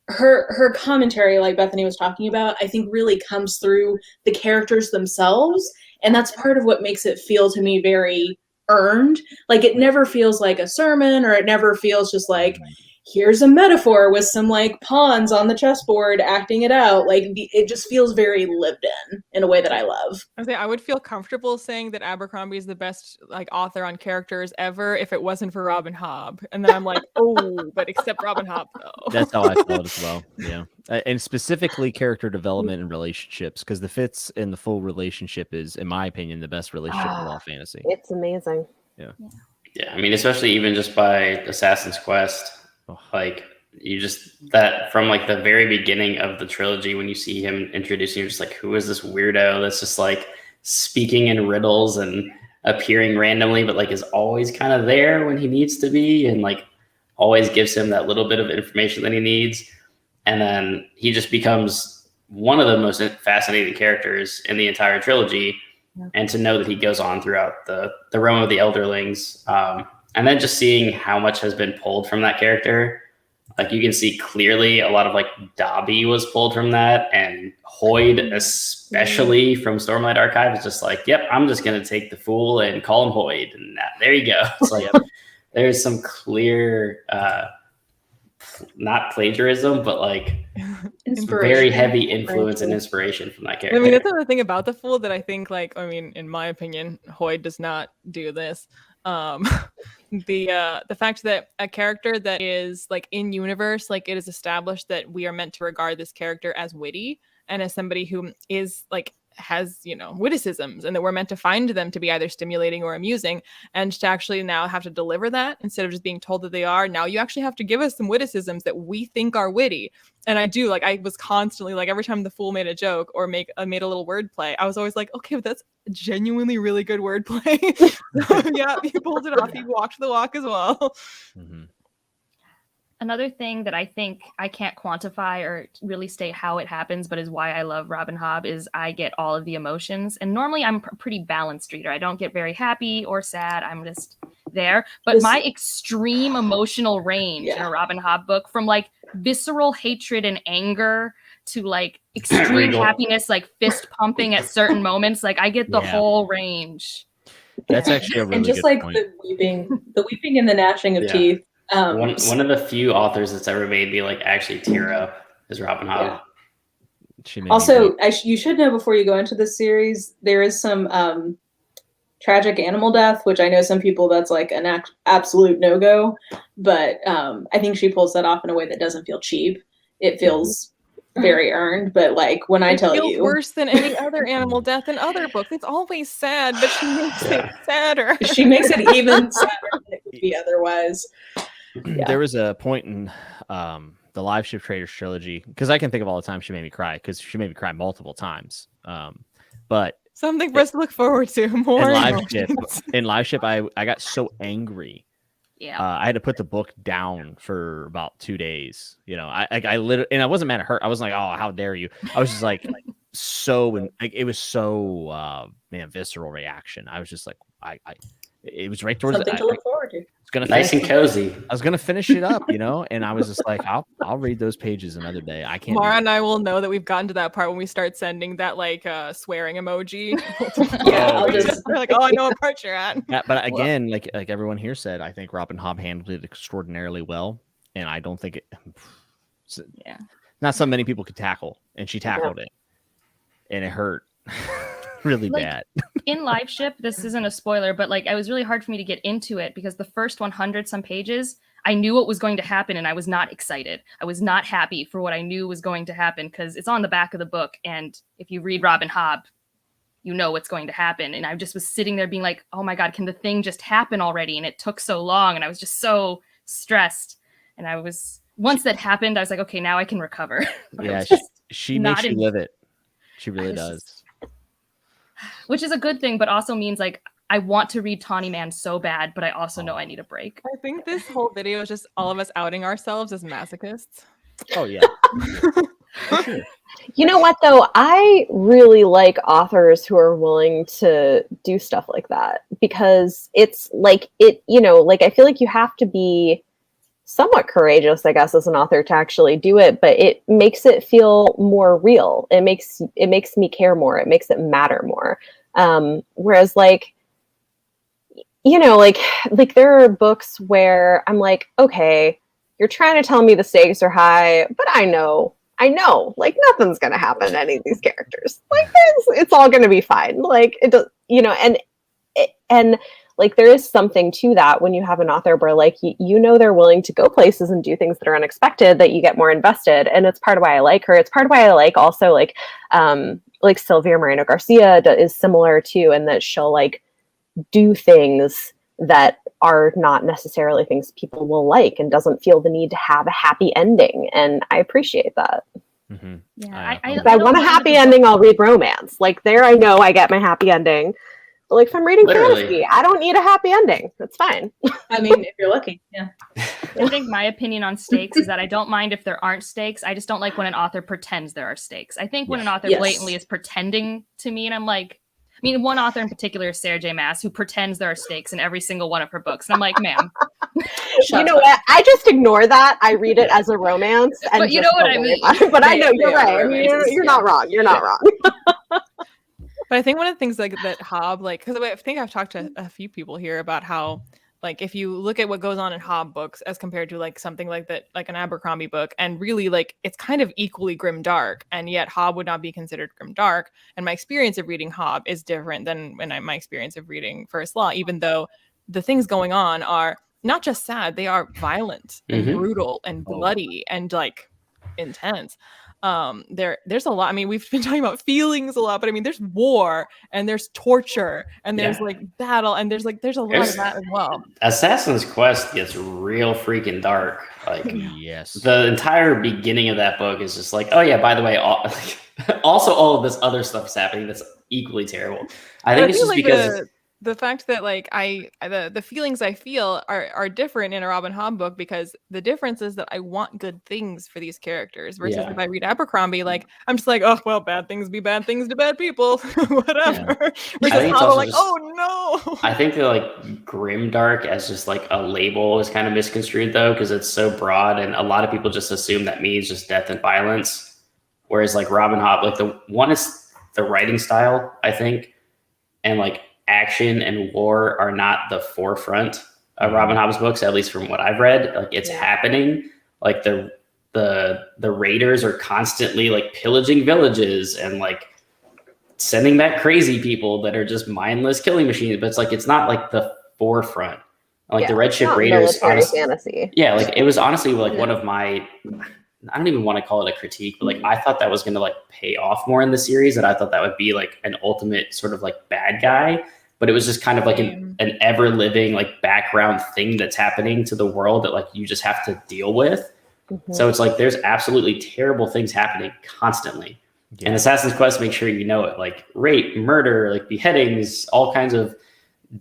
her commentary, like Bethany was talking about, I think really comes through the characters themselves. And that's part of what makes it feel to me very earned. Like, it never feels like a sermon, or it never feels just like, here's a metaphor with some like pawns on the chessboard acting it out. Like, it just feels very lived in a way that I love. I would feel comfortable saying that Abercrombie is the best like author on characters ever if it wasn't for Robin Hobb. And then I'm like, oh, but except Robin Hobb though. That's how I felt as well. Yeah. And specifically character development and relationships, because the Fitz in the full relationship is, in my opinion, the best relationship of all fantasy. It's amazing. Yeah. Yeah, I mean, especially even just by Assassin's Quest, like, you just, that from like the very beginning of the trilogy, when you see him introducing, you're just like, who is this weirdo that's just like speaking in riddles and appearing randomly, but like is always kind of there when he needs to be, and like always gives him that little bit of information that he needs. And then he just becomes one of the most fascinating characters in the entire trilogy. Yeah. And to know that he goes on throughout the realm of the Elderlings, and then just seeing how much has been pulled from that character. Like, you can see clearly a lot of like Dobby was pulled from that, and Hoyd, especially from Stormlight Archive, is just like, yep, I'm just going to take the fool and call him Hoyd. And there you go. It's like, there's some clear, not plagiarism, but like very heavy influence and inspiration from that character. I mean, that's the thing about the Fool that I think, like, I mean, in my opinion, Hoyd does not do this. The fact that a character that is like in universe, like, it is established that we are meant to regard this character as witty and as somebody who is like has, witticisms, and that we're meant to find them to be either stimulating or amusing, and to actually now have to deliver that instead of just being told that they are. Now you actually have to give us some witticisms that we think are witty. And I do, like, I was constantly like, every time the Fool made a joke or made a little wordplay, I was always like, okay, but that's genuinely really good wordplay. So, yeah, he pulled it off. He walked the walk as well. Mm-hmm. Another thing that I think I can't quantify or really state how it happens, but is why I love Robin Hobb, is I get all of the emotions. And normally I'm a pretty balanced reader. I don't get very happy or sad. I'm just there. But my extreme emotional range in a Robin Hobb book, from like visceral hatred and anger to like extreme happiness, like fist pumping at certain moments, like I get the whole range. That's actually a really and just good like point. the weeping and the gnashing of teeth. One of the few authors that's ever made me like actually tear up is Robin Hobb. Also, you should know before you go into this series, there is some tragic animal death, which I know some people that's like an absolute no-go, but I think she pulls that off in a way that doesn't feel cheap. It feels very earned, but like when I tell you, worse than any other animal death in other books. It's always sad, but she makes it sadder. She makes it even sadder than it would be otherwise. There was a point in the Live Ship Traders trilogy, because I can think of all the time she made me cry, because she made me cry multiple times. But Something for us to look forward to. More in live ship, I got so angry. Yeah. I had to put the book down for about 2 days. You know, I literally, and I wasn't mad at her. I wasn't like, oh, how dare you? I was just like so, and it was so visceral reaction. I was just like, it was right towards something to look forward to. It's gonna nice and cozy. I was gonna finish it up, you know, and I was just like, I'll read those pages another day. I can't. Mara and I will know that we've gotten to that part when we start sending that like swearing emoji. We're like, oh, I know what part you're at. Yeah, but again, like everyone here said, I think Robin Hobb handled it extraordinarily well, and I don't think not so many people could tackle, and she tackled it, and it hurt really bad. In live ship, this isn't a spoiler, but like it was really hard for me to get into it because the first 100 some pages, I knew what was going to happen and I was not excited. I was not happy for what I knew was going to happen because it's on the back of the book. And if you read Robin Hobb, you know what's going to happen. And I just was sitting there being like, oh my God, can the thing just happen already? And it took so long and I was just so stressed. And once that happened, I was like, okay, now I can recover. Yeah, she makes you live it. She really does. Which is a good thing, but also means like I want to read Tawny Man so bad, but I also know I need a break. I think this whole video is just all of us outing ourselves as masochists. Oh yeah. Sure. You know what though? I really like authors who are willing to do stuff like that because it's like I feel like you have to be somewhat courageous, I guess, as an author to actually do it, but it makes it feel more real. It makes me care more. It makes it matter more. Whereas like there are books where I'm like, okay, you're trying to tell me the stakes are high, but I know, like nothing's going to happen to any of these characters. Like it's all going to be fine. Like it does, and like there is something to that when you have an author where like they're willing to go places and do things that are unexpected, that you get more invested, and it's part of why I like her. It's part of why I like also like Sylvia Moreno Garcia is similar too, and that she'll like do things that are not necessarily things people will like, and doesn't feel the need to have a happy ending, and I appreciate that. Mm-hmm. Yeah, I want a happy ending. I'll read romance. Like there, I know I get my happy ending. But like if I'm reading fantasy, I don't need a happy ending. That's fine. I mean, if you're lucky, yeah. I think my opinion on stakes is that I don't mind if there aren't stakes. I just don't like when an author pretends there are stakes. I think when an author blatantly is pretending to me, and I'm like, I mean, one author in particular is Sarah J. Maas, who pretends there are stakes in every single one of her books. And I'm like, ma'am. You know what? I just ignore that. I read it as a romance. And but you know what I mean. But I know you're right. I mean, you're not wrong. You're not wrong. But I think one of the things like that Hobb, like, because I think I've talked to a few people here about how, like, if you look at what goes on in Hobb books as compared to like something like that, like an Abercrombie book, and really like it's kind of equally grim dark, and yet Hobb would not be considered grim dark. And my experience of reading Hobb is different than my experience of reading First Law, even though the things going on are not just sad, they are violent and brutal and bloody and like intense. There's a lot. I mean, we've been talking about feelings a lot, but I mean, there's war and there's torture and there's like battle and there's a lot of that as well. Assassin's Quest gets real freaking dark. Like, yes, the entire beginning of that book is just like, oh yeah, by the way, also all of this other stuff is happening that's equally terrible. I think it's just like because the fact that like the feelings I feel are different in a Robin Hobb book, because the difference is that I want good things for these characters versus if I read Abercrombie, like I'm just like, oh well, bad things be bad things to bad people, whatever. Versus Hobb, like, oh no. I think that like grimdark as just like a label is kind of misconstrued though, because it's so broad and a lot of people just assume that means just death and violence. Whereas like Robin Hobb, like the one is the writing style, I think, and like action and war are not the forefront of Robin Hobb's books, at least from what I've read. Like it's happening. Like the raiders are constantly like pillaging villages and like sending back crazy people that are just mindless killing machines. But it's like it's not like the forefront. Like the Red Ship Raiders, honestly, fantasy. Yeah, like it was honestly like one of my. I don't even want to call it a critique, but like I thought that was going to like pay off more in the series, and I thought that would be like an ultimate sort of like bad guy. But it was just kind of like an ever living like background thing that's happening to the world that like you just have to deal with. So it's like there's absolutely terrible things happening constantly. And Assassin's Quest makes sure you know it, like rape, murder, like beheadings, all kinds of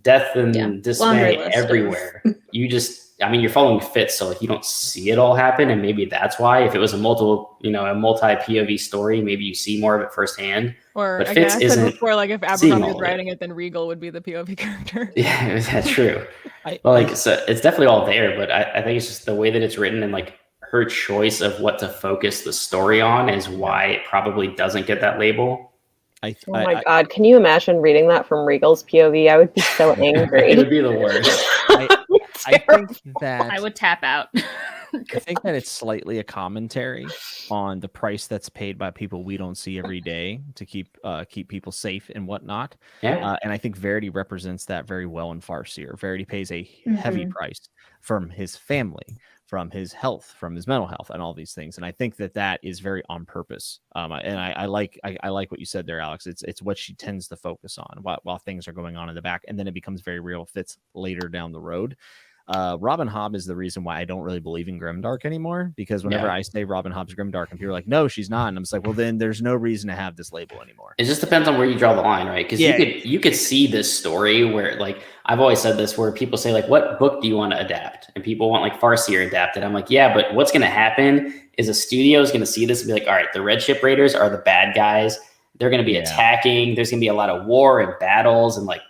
death and dismay everywhere. You're following Fitz, so like you don't see it all happen, and maybe that's why. If it was a multi POV story, maybe you see more of it firsthand. Or but I Fitz guess isn't before, like if Abercrombie was writing it, then Regal would be the POV character. Yeah, that's true. So it's definitely all there, but I think it's just the way that it's written and like her choice of what to focus the story on is why it probably doesn't get that label. Oh my God, can you imagine reading that from Regal's POV? I would be so angry. It would be the worst. I think that I would tap out. I think that it's slightly a commentary on the price that's paid by people we don't see every day to keep people safe and whatnot. Yeah. And I think Verity represents that very well in Farseer. Verity pays a heavy price from his family, from his health, from his mental health, and all these things. And I think that is very on purpose. And I like what you said there, Alex. It's what she tends to focus on while things are going on in the back, and then it becomes very real fits later down the road. Robin Hobb is the reason why I don't really believe in Grimdark anymore, because whenever I say Robin Hobb's Grimdark and people are like, no, she's not, and I'm just like, well, then there's no reason to have this label anymore. It just depends on where you draw the line, right? Because you could see this story where, like, I've always said this, where people say like, what book do you want to adapt? And people want like Farseer adapted. I'm like, yeah, but what's going to happen is a studio is going to see this and be like, all right, the Red Ship Raiders are the bad guys. They're going to be attacking. There's going to be a lot of war and battles and like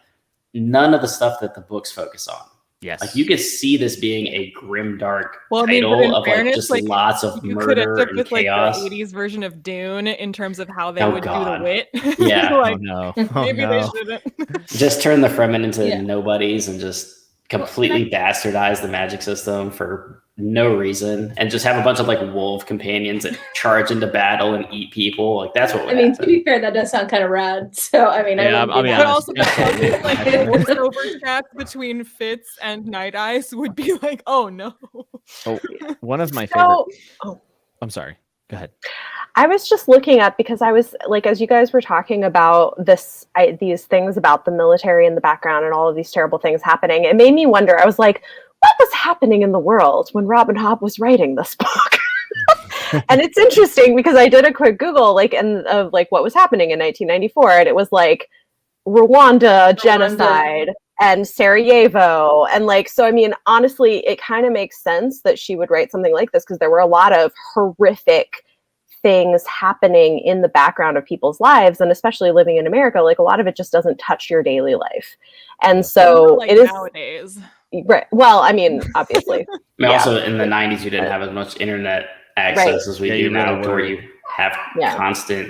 none of the stuff that the books focus on. Yes. Like you could see this being a grimdark title of fairness, like just lots of murder and with chaos. Like the 80s version of Dune in terms of how they would do the wit. Yeah. Like, maybe they shouldn't. Just turn the Fremen into nobodies and just completely bastardize the magic system for no reason, and just have a bunch of like wolf companions that charge into battle and eat people. Like that's what would happen. To be fair, that does sound kind of rad. So but also like the voiceover track between Fitz and Night Eyes would be like, oh no. One of my favorite. I'm sorry. Go ahead. I was just looking up because I was like, as you guys were talking about these things about the military in the background and all of these terrible things happening, it made me wonder. I was like, what was happening in the world when Robin Hobb was writing this book? And it's interesting because I did a quick Google of what was happening in 1994, and it was like Rwanda genocide and Sarajevo, and so I mean, honestly, it kind of makes sense that she would write something like this because there were a lot of horrific things happening in the background of people's lives, and especially living in America, like a lot of it just doesn't touch your daily life, and so it is nowadays. Right. Well, I mean, obviously. Also, in the 90s, you didn't have as much internet access as we do now, where you have constant,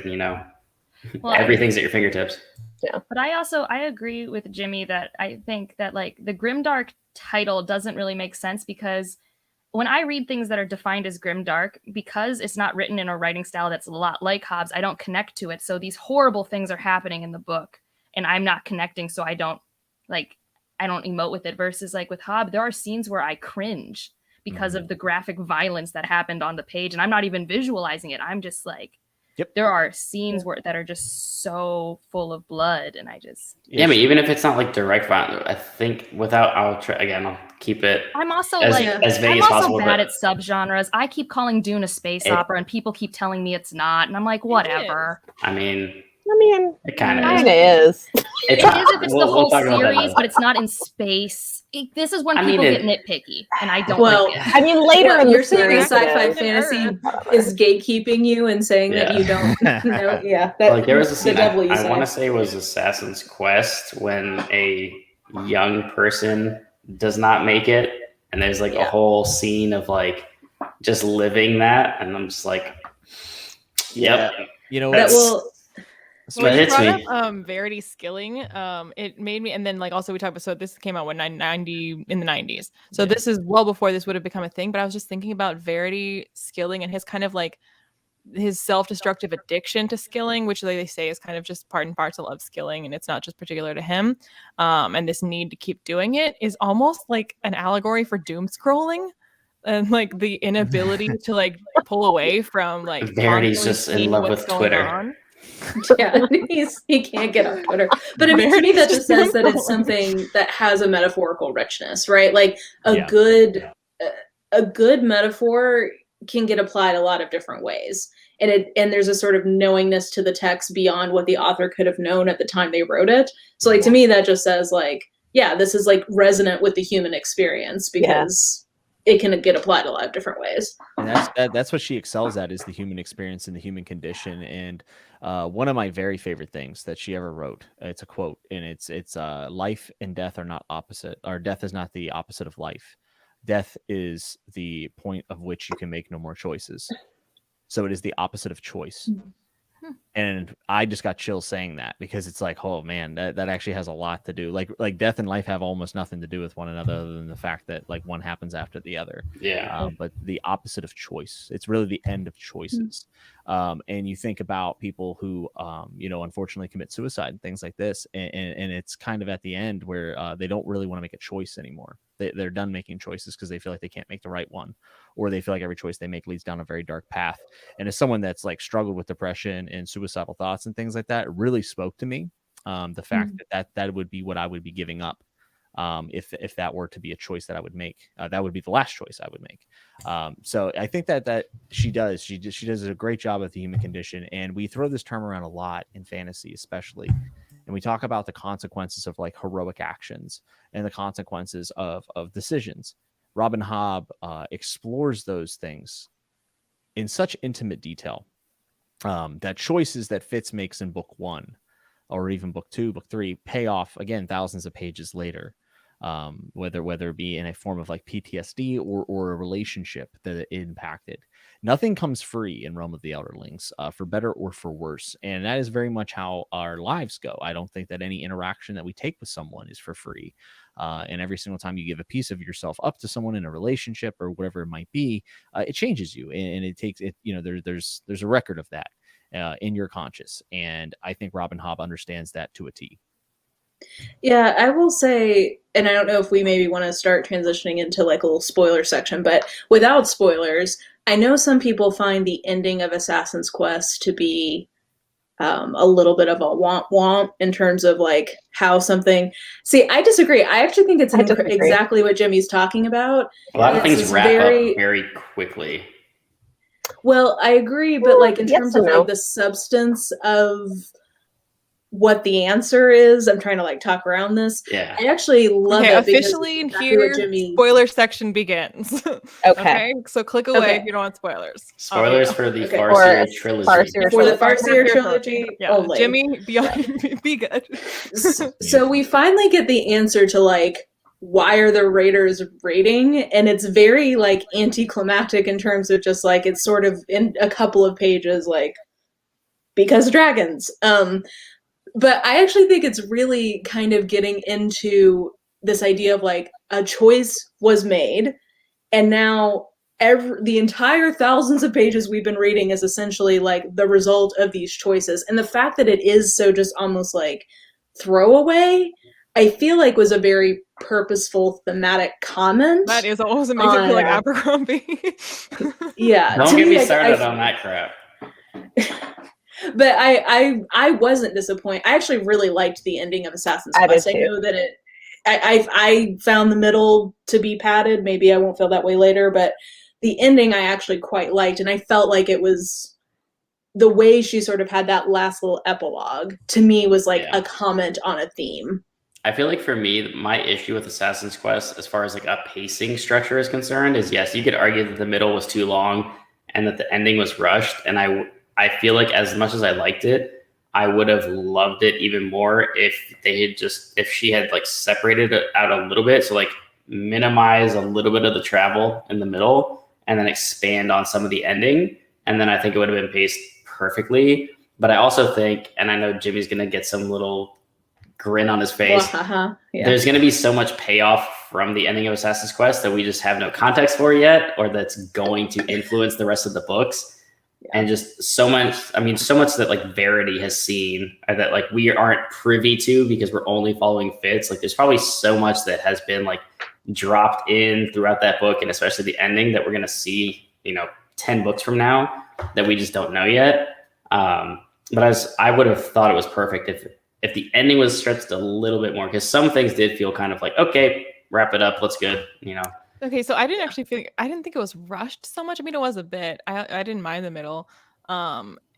everything's at your fingertips. Yeah. But I agree with Jimmy that I think that like the Grimdark title doesn't really make sense, because when I read things that are defined as grimdark, because it's not written in a writing style that's a lot like Hobbs, I don't connect to it. So these horrible things are happening in the book and I'm not connecting. So I don't emote with it, versus like with Hobb, there are scenes where I cringe because of the graphic violence that happened on the page. And I'm not even visualizing it. I'm just like, there are scenes that are just so full of blood. And I just... Yeah, but even if it's not like direct violence, I think I'll keep it I'm also as vague as possible. Bad at subgenres. I keep calling Dune a space opera and people keep telling me it's not. And I'm like, whatever. I mean, it kind of is. It is if it's the whole series, but it's not in space. This is when people get nitpicky, and I don't like it. I mean, later in you're the saying series, sci-fi fantasy is gatekeeping you and saying that you don't know. Yeah, there was a scene I want to say was Assassin's Quest when a young person does not make it, and there's like a whole scene of like just living that, and I'm just like, yep. You know that will. When you brought up Verity skilling, it made me, and then like also we talked about, so this came out when in the 90s. So this is well before this would have become a thing, but I was just thinking about Verity skilling and his kind of like his self-destructive addiction to skilling, which they say is kind of just part and parcel of skilling, and it's not just particular to him. And this need to keep doing it is almost like an allegory for doom scrolling. And like the inability to like pull away from like Verity's just in love with Twitter. Yeah, he can't get off Twitter. But I mean, to me, that just says that it's something that has a metaphorical richness, right? Like a good metaphor can get applied a lot of different ways. and there's a sort of knowingness to the text beyond what the author could have known at the time they wrote it. So like to me that just says like, yeah, this is like resonant with the human experience because it can get applied a lot of different ways. And that's what she excels at, is the human experience and the human condition. And one of my very favorite things that she ever wrote, it's a quote, and it's life and death are not opposite, or death is not the opposite of life. Death is the point of which you can make no more choices. So it is the opposite of choice. And I just got chills saying that, because it's like, oh man, that actually has a lot to do. Like death and life have almost nothing to do with one another, other than the fact that like one happens after the other. Yeah. But the opposite of choice, it's really the end of choices. And you think about people who, unfortunately commit suicide and things like this. And it's kind of at the end where they don't really want to make a choice anymore. They're done making choices because they feel like they can't make the right one, or they feel like every choice they make leads down a very dark path. And as someone that's like struggled with depression and suicidal thoughts and things like that, it really spoke to me. The fact that would be what I would be giving up. If that were to be a choice that I would make, that would be the last choice I would make. So I think that she does a great job of the human condition. And we throw this term around a lot in fantasy, especially. And we talk about the consequences of like heroic actions and the consequences of decisions. Robin Hobb explores those things in such intimate detail that choices that Fitz makes in book 1 or even book 2, book 3 pay off again thousands of pages later. Whether it be in a form of like PTSD or a relationship that it impacted. Nothing comes free in Realm of the Elderlings, for better or for worse. And that is very much how our lives go. I don't think that any interaction that we take with someone is for free. And every single time you give a piece of yourself up to someone in a relationship or whatever it might be, it changes you. And it takes it, there's a record of that in your conscious. And I think Robin Hobb understands that to a T. Yeah, I will say, and I don't know if we maybe want to start transitioning into like a little spoiler section, but without spoilers, I know some people find the ending of Assassin's Quest to be a little bit of a womp in terms of like how something. See, I disagree. I actually think it's exactly what Jimmy's talking about. A lot of things wrap up very quickly. Well, I agree, but like in terms of like the substance of what the answer is, I'm trying to like talk around this. Yeah, I actually love it. Officially exactly here, spoiler section begins. Okay, so click away if you don't want spoilers. Spoilers for the Farseer trilogy. For the Farseer trilogy. Yeah, Jimmy, be good. So we finally get the answer to like, why are the Raiders raiding? And it's very like anticlimactic in terms of just like, it's sort of in a couple of pages, like, because dragons. But I actually think it's really kind of getting into this idea of like a choice was made, and now the entire thousands of pages we've been reading is essentially like the result of these choices. And the fact that it is so just almost like throwaway, I feel like was a very purposeful thematic comment. That is almost makes it feel like Abercrombie. Yeah. Don't get me started on that crap. But I wasn't disappointed. I actually really liked the ending of Assassin's Quest. I know that I found the middle to be padded. Maybe I won't feel that way later, but the ending I actually quite liked, and I felt like it was the way she sort of had that last little epilogue to me was like a comment on a theme. I feel like for me, my issue with Assassin's Quest, as far as like a pacing structure is concerned, is yes, you could argue that the middle was too long and that the ending was rushed, and I feel like as much as I liked it, I would have loved it even more if she had like separated it out a little bit. So like minimize a little bit of the travel in the middle and then expand on some of the ending. And then I think it would have been paced perfectly. But I also think, and I know Jimmy's going to get some little grin on his face. There's going to be so much payoff from the ending of Assassin's Quest that we just have no context for yet, or that's going to influence the rest of the books. And just so much that like Verity has seen, or that like we aren't privy to because we're only following Fitz. Like there's probably so much that has been like dropped in throughout that book, and especially the ending, that we're going to see, 10 books from now that we just don't know yet. But I would have thought it was perfect if the ending was stretched a little bit more, because some things did feel kind of like, okay, wrap it up, let's go, Okay, so I didn't think it was rushed so much. I mean, it was a bit. I didn't mind the middle.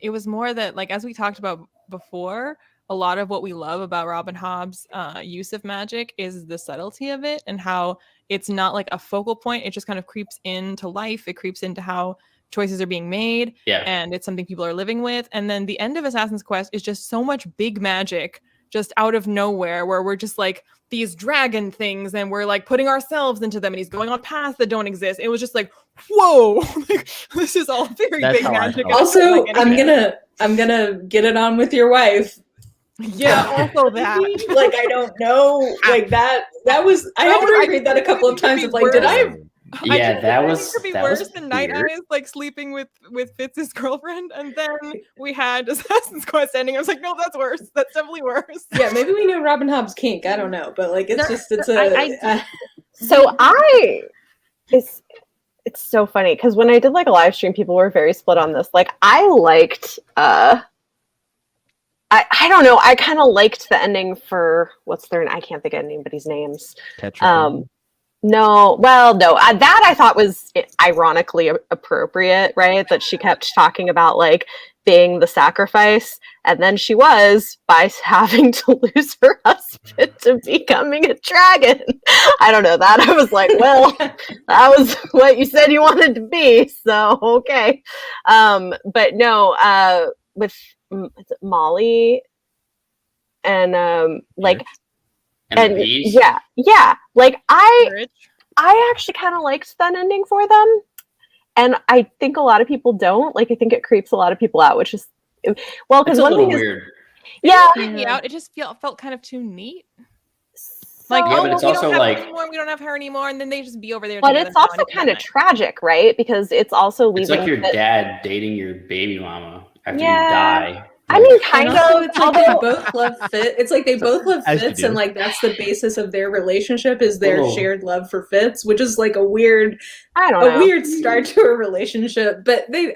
It was more that, like, as we talked about before, a lot of what we love about Robin Hobb's use of magic is the subtlety of it, and how it's not like a focal point. It just kind of creeps into life. It creeps into how choices are being made, and it's something people are living with. And then the end of Assassin's Quest is just so much big magic just out of nowhere, where we're just like these dragon things and we're like putting ourselves into them, and he's going on paths that don't exist. It was just like, whoa, like, this is all very big magic. Also, I'm gonna get it on with your wife. Yeah, also that. Like, I don't know. Like that was, I had to reread that a couple of times. Of like, did I? Yeah, that was could be worse than Night Eyes, like sleeping with Fitz's girlfriend, and then we had Assassin's Quest ending. I was like, no, that's worse. That's definitely worse. Yeah, maybe we know Robin Hobb's kink. I don't know, but like, it's it's so funny because when I did like a live stream, people were very split on this. Like, I liked I don't know. I kind of liked the ending for I can't think of anybody's names. No, that I thought was ironically appropriate, right? That she kept talking about like being the sacrifice, and then she was by having to lose her husband to becoming a dragon. I don't know that. I was like, well, that was what you said you wanted to be, so okay. But no, with Molly and like. And yeah, like I actually kind of liked that ending for them, and I think a lot of people don't. Like, I think it creeps a lot of people out, which is well, because one thing is weird. Yeah, it just felt kind of too neat. Like, but it's also like we don't have her anymore, and then they just be over there. But it's also kind of tragic, right? Because it's also leaving. It's like your dad dating your baby mama after you die. I mean, kind of. It's like they both love Fitz. It's like they both love Fitz, and like that's the basis of their relationship is their shared love for Fitz, which is like a weird start to a relationship. But they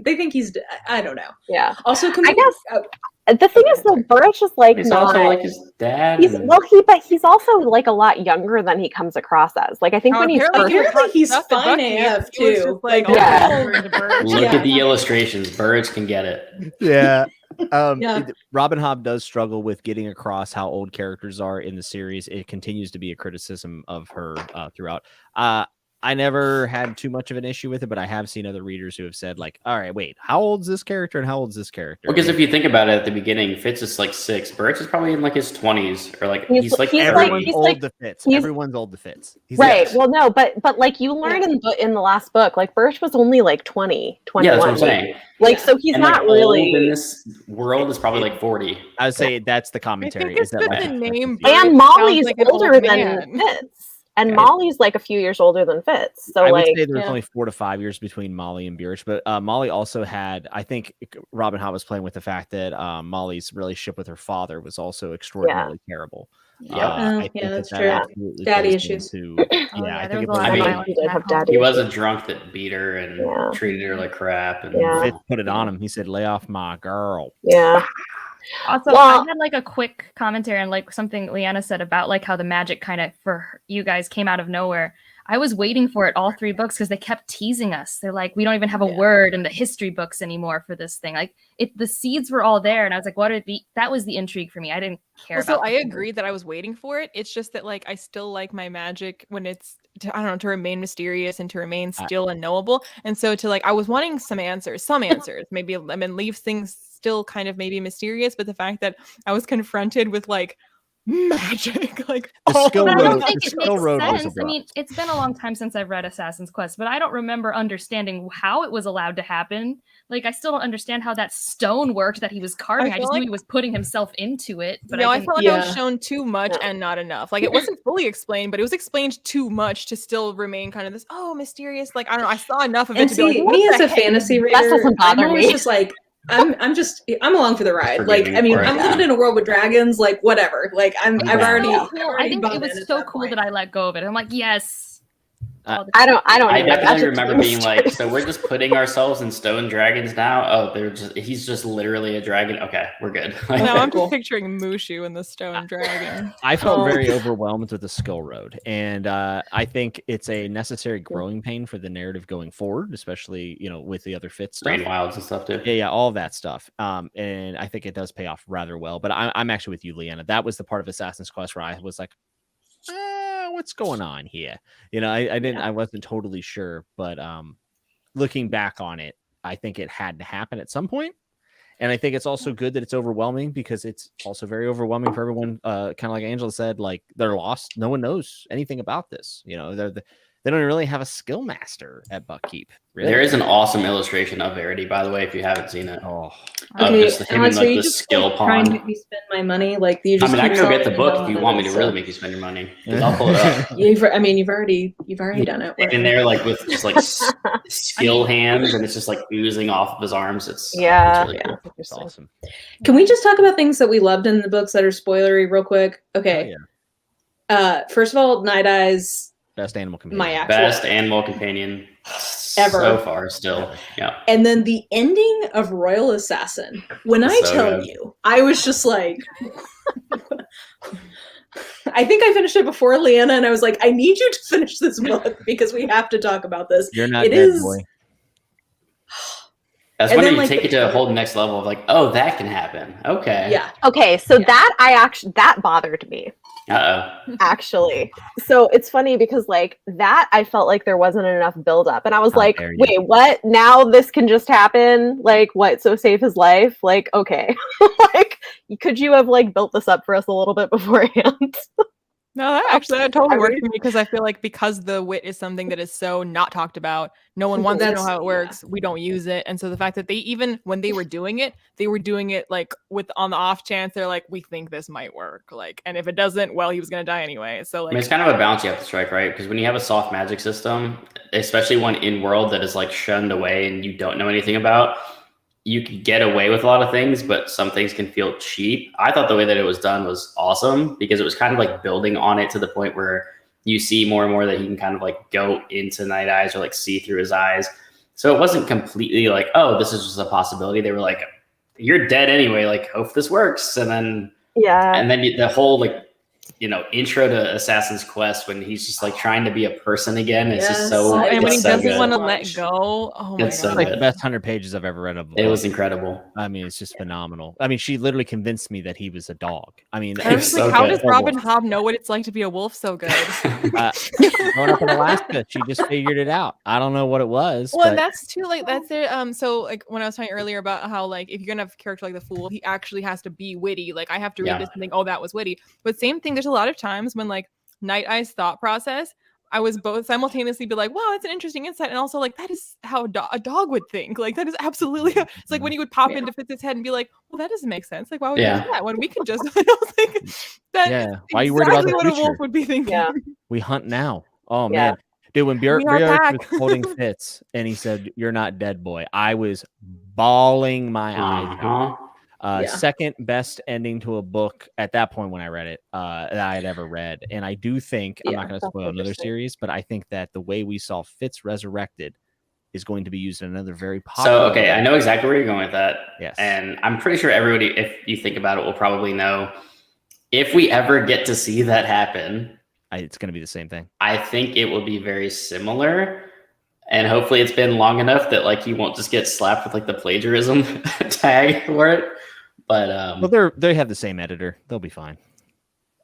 think he's. I don't know. Yeah. Also, I guess the thing is, though, Birch is like he's not also like his dad. But he's also like a lot younger than he comes across as. Like, I think when apparently he's fine AF too. Look at the illustrations. Burridge can get it. Yeah. Robin Hobb does struggle with getting across how old characters are in the series. It continues to be a criticism of her throughout. I never had too much of an issue with it, but I have seen other readers who have said, like, all right, wait, how old is this character and how old is this character? Because if you think about it at the beginning, Fitz is like 6. Birch is probably in like his 20s, or like he's like everyone's old to Fitz. Everyone's old to Fitz. Right. Well, no, but like you learned in the last book, like Birch was only like 20, 21. Yeah, that's what I'm saying. Like, so he's not like, really in this world is probably like 40. I would say that's the commentary. I think it's the name. And Molly's like older than Fitz. And Molly's like a few years older than Fitz. So I would say there's only 4 to 5 years between Molly and Birch. But Molly also had, I think Robin Hobb was playing with the fact that Molly's relationship with her father was also extraordinarily terrible. I think that's true. Daddy issues. I think he was a drunk that beat her and treated her like crap. And Fitz put it on him. He said, "Lay off my girl." Yeah. Also, I had like a quick commentary on like something Leanna said about like how the magic kind of for you guys came out of nowhere. I was waiting for it all 3 books because they kept teasing us. They're like, we don't even have a word in the history books anymore for this thing. Like the seeds were all there, and I was like, that was the intrigue for me. I didn't care. So I agree that I was waiting for it. It's just that like I still like my magic when it's to remain mysterious and to remain still unknowable. And so I was wanting some answers, maybe leave things still kind of maybe mysterious, but the fact that I was confronted with like magic, like I don't think it makes sense. I mean, it's been a long time since I've read Assassin's Quest, but I don't remember understanding how it was allowed to happen. Like, I still don't understand how that stone worked that he was carving. I just knew he was putting himself into it. But I felt like it was shown too much and not enough. Like, it wasn't fully explained, but it was explained too much to still remain kind of this mysterious. Like, I don't know. I saw enough of it to be like, me as a fantasy reader, I'm always just like, I'm along for the ride. Like, I mean, I'm living in a world with dragons, like whatever. Like I think it was so cool that I let go of it. I'm like, yes. all the I don't I know. definitely remember being like, so we're just putting ourselves in stone dragons now. Oh, he's just literally a dragon. Okay, we're good. Now I'm Cool. just picturing Mushu and the stone dragon. I felt Oh. very overwhelmed with the skill road, and I think it's a necessary growing pain for the narrative going forward, especially with the other fit stuff. Rain Wilds and stuff too. Yeah, all of that stuff. And I think it does pay off rather well. But I'm actually with you, Leanna. That was the part of Assassin's Quest where I was like, what's going on here? I wasn't totally sure, but looking back on it, I think it had to happen at some point. And I think it's also good that it's overwhelming, because it's also very overwhelming for everyone. Kind of like Angela said, like, they're lost. No one knows anything about this. They don't really have a skill master at Buckkeep. Really. There is an awesome illustration of Verity, by the way, if you haven't seen it. Oh, Of just him in like the skill trying to pond. make me spend my money. Like you I just. mean, I keep can go get the selling book if on you it, want me to so- really make you spend your money. 'Cause I'll pull it up. You've already done it. In there, like with just like skill hands, and it's just like oozing off of his arms. It's really cool. it's awesome. Can we just talk about things that we loved in the books that are spoilery real quick? Okay. Oh, yeah. First of all, Night Eyes, Best animal companion. my actual Best animal companion Ever. so far. Still, yeah. And then the ending of Royal Assassin. When I So tell good. you, I was just like, I think I finished it before Leanna, and I was like, I need you to finish this book because we have to talk about this. You're not It dead, is- boy. That's And when then, you like, take it to a whole next level of like, oh, that can happen. Okay. Yeah. Okay, so Yeah. that bothered me. Actually. So it's funny because like that I felt like there wasn't enough build up, and I was How like, dare you. wait, what? Now this can just happen? Like what? So save his life? Like, okay. Like could you have like built this up for us a little bit beforehand? No, that totally I worked mean- for me, because I feel like because the wit is something that is so not talked about, no one wants to know That's- how it works. We don't use it, and so the fact that they, even when they were doing it like with on the off chance they're like, we think this might work, like, and if it doesn't, well, he was gonna die anyway. So I like, mean, it's kind of a balance you have to strike, right? Because when you have a soft magic system, especially one in world that is like shunned away and you don't know anything about, you can get away with a lot of things, but some things can feel cheap. I thought the way that it was done was awesome, because it was kind of like building on it to the point where you see more and more that he can kind of like go into Night Eyes or like see through his eyes. So it wasn't completely like, oh, this is just a possibility. They were like, you're dead anyway. Like, hope this works. And then the whole like, intro to Assassin's Quest when he's just like trying to be a person again. It's just so. Yes. and when he it's so doesn't good. want to let go, oh my It's so god. Like good. the best 100 pages I've ever read of. It was incredible. I mean, it's just phenomenal. I mean, she literally convinced me that he was a dog. I mean, I was It's like, so how good. does Robin Hobb know what it's like to be a wolf so good? growing up in Alaska, she just figured it out. I don't know what it was. Well, but and that's too like that's it. So like when I was talking earlier about how like if you're gonna have a character like the Fool, he actually has to be witty. Like I have to read Yeah. this and think, oh, that was witty. But same thing. There's a lot of times when like Night Eye's thought process, I was both simultaneously be like, wow, that's an interesting insight, and also like that is how a dog would think. Like that is absolutely. It's like when he would pop Yeah. into Fitz's head and be like, well, that doesn't make sense. Like why would Yeah. you do that when we can just? I was like, that Yeah. is Why are you worried about exactly the what a future? wolf would be thinking. Yeah. we hunt now. Oh Yeah. man, dude, when We are Björk back. was holding Fitz and he said, "You're not dead, boy," I was bawling my eyes out. Uh-huh. Yeah. Second best ending to a book at that point when I read it that I had ever read. And I do think, I'm Yeah, not going to that's spoil another interesting. series, but I think that the way we saw Fitz resurrected is going to be used in another very popular So, okay, way. I know exactly where you're going with that. Yes. And I'm pretty sure everybody, if you think about it, will probably know if we ever get to see that happen, It's going to be the same thing. I think it will be very similar. And hopefully it's been long enough that like he won't just get slapped with like the plagiarism tag for it. But Well, they have the same editor. They'll be fine.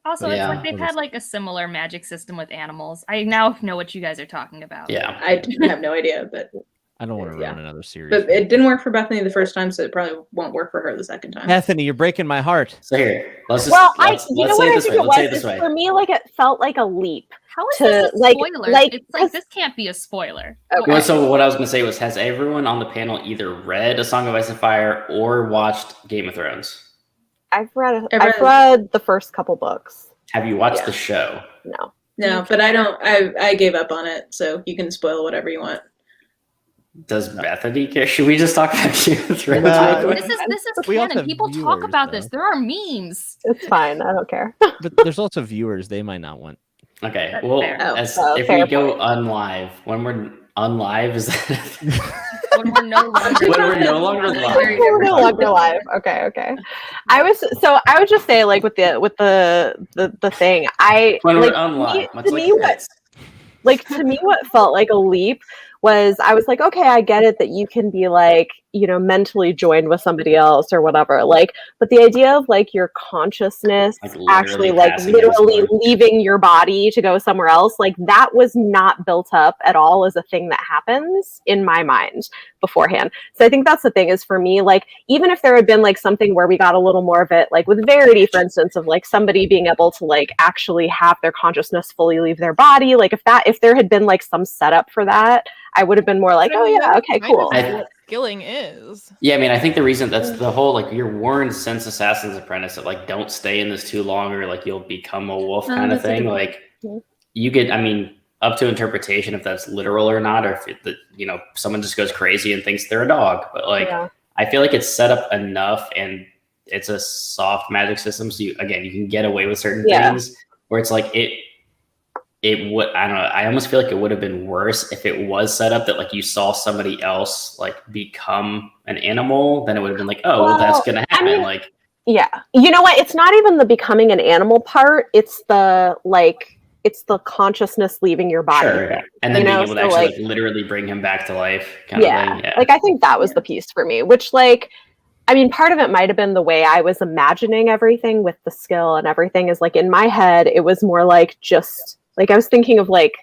Also, Yeah. it's like they've had like a similar magic system with animals. I now know what you guys are talking about. yeah. I have no idea, but I don't want to Yeah. ruin another series. but it didn't work for Bethany the first time, so it probably won't work for her the second time. Bethany, you're breaking my heart. So here, let's just Well, let's you know say what it I this think way. it Let's say it was? this way. For me, like it felt like a leap. How is To, this a like- spoiler? like- It's like this can't be a spoiler. Okay. Well, so what I was going to say was, has everyone on the panel either read A Song of Ice and Fire or watched Game of Thrones? I've read I've read the first couple books. Have you watched Yeah. the show? No. No, but I don't. I gave up on it, so you can spoil whatever you want. Does Bethany care? Should we just talk about Game of Thrones? Uh, real quick? This is We also canon. have People talk viewers, about though. this. There are memes. It's fine. I don't care. But there's also viewers. They might not want. Okay, That's well, fair. if fair we go unlive, when we're unlive, is that When we're no longer when we're no longer live? We're no longer live. Okay. I was just say like with the thing. When like we're unlive, much to like me what Fitz. like to me what felt like a leap was I was like, okay, I get it that you can be like, mentally joined with somebody else or whatever. Like, but the idea of like your consciousness Like actually literally passing into literally someone. leaving your body to go somewhere else, like that was not built up at all as a thing that happens in my mind beforehand. So I think that's the thing is for me, like, even if there had been like something where we got a little more of it, like with Verity, for instance, of like somebody being able to like actually have their consciousness fully leave their body, like if there had been like some setup for that, I would have been more like, But I mean, oh yeah, okay, kind of cool. what skilling is. Yeah, I mean, I think the reason that's the whole like you're warned since Assassin's Apprentice that like don't stay in this too long or like you'll become a wolf kind of that's a thing. good Like point. you get, I mean, up to interpretation if that's literal or not, or if someone just goes crazy and thinks they're a dog. But like Yeah. I feel like it's set up enough and it's a soft magic system, so you can get away with certain things where it's like it would, I don't know, I almost feel like it would have been worse if it was set up that like you saw somebody else like become an animal, then it would have been like, oh, well, that's gonna happen. I mean, like, yeah, you know what? It's not even the becoming an animal part. It's the consciousness leaving your body. sure, thing, and then being able to so, actually like, literally bring him back to life, kind of thing. Yeah, like I think that was the piece for me, which like, I mean, part of it might have been the way I was imagining everything with the skill and everything is like in my head, it was more like just like I was thinking of like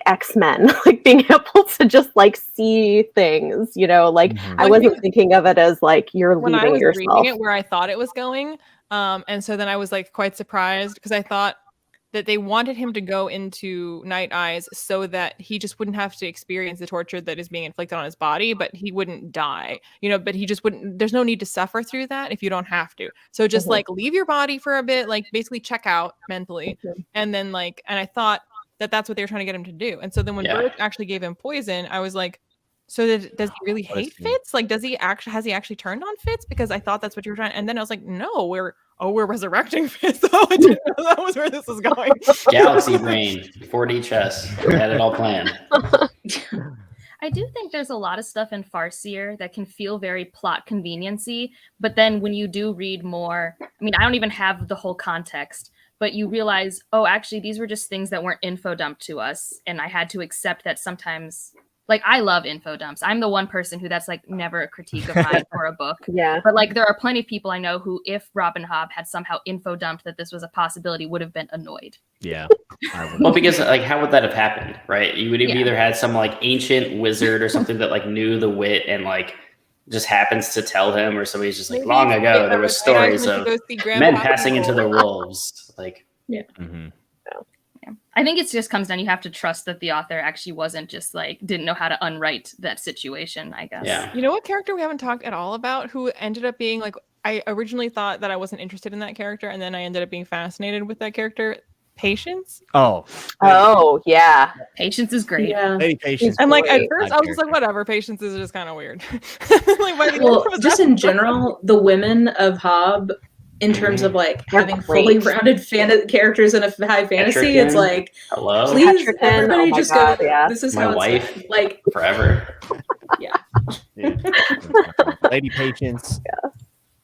X-Men, like being able to just like see things, like I wasn't thinking of it as like you're When leaving I was yourself. reading it where I thought it was going, and so then I was like quite surprised because I thought that they wanted him to go into Night Eyes so that he just wouldn't have to experience the torture that is being inflicted on his body, but he wouldn't die, but he just wouldn't, there's no need to suffer through that if you don't have to. So just like leave your body for a bit, like basically check out mentally. And then like, and I thought that that's what they were trying to get him to do. And so then when Birch actually gave him poison, I was like, so does he really hate Fitz? Like, has he actually turned on Fitz? Because I thought that's what you were trying. And then I was like, no, we're resurrecting Fitz. Oh, I didn't know that was where this was going. Galaxy brain, 4D chess, we had it all planned. I do think there's a lot of stuff in Farseer that can feel very plot conveniency, but then when you do read more, I mean, I don't even have the whole context, but you realize, oh, actually, these were just things that weren't info dumped to us, and I had to accept that sometimes. Like, I love info dumps. I'm the one person who that's like never a critique of mine for a book. Yeah. But like, there are plenty of people I know who, if Robin Hobb had somehow info dumped that this was a possibility, would have been annoyed. Yeah. Well, because like, how would that have happened, right? You would have either had some like ancient wizard or something that like knew the wit and like just happens to tell him, or somebody's just like, long ago there was stories of men passing into the wolves. Like, yeah. I think it just comes down, you have to trust that the author actually wasn't just like, didn't know how to unwrite that situation, I guess. Yeah. You know what character we haven't talked at all about who ended up being like, I originally thought that I wasn't interested in that character, and then I ended up being fascinated with that character? Patience. Oh yeah. Patience is great. Yeah. Lady Patience. And like at first I was just like, whatever, Patience is just kind of weird. Well, just in general, the women of Hobb, in terms of like having fully rounded characters in a high fantasy, it's like, hello, please, everybody just go. Yeah. This is my how wife, it's like forever. Yeah. Lady Patience. Yeah.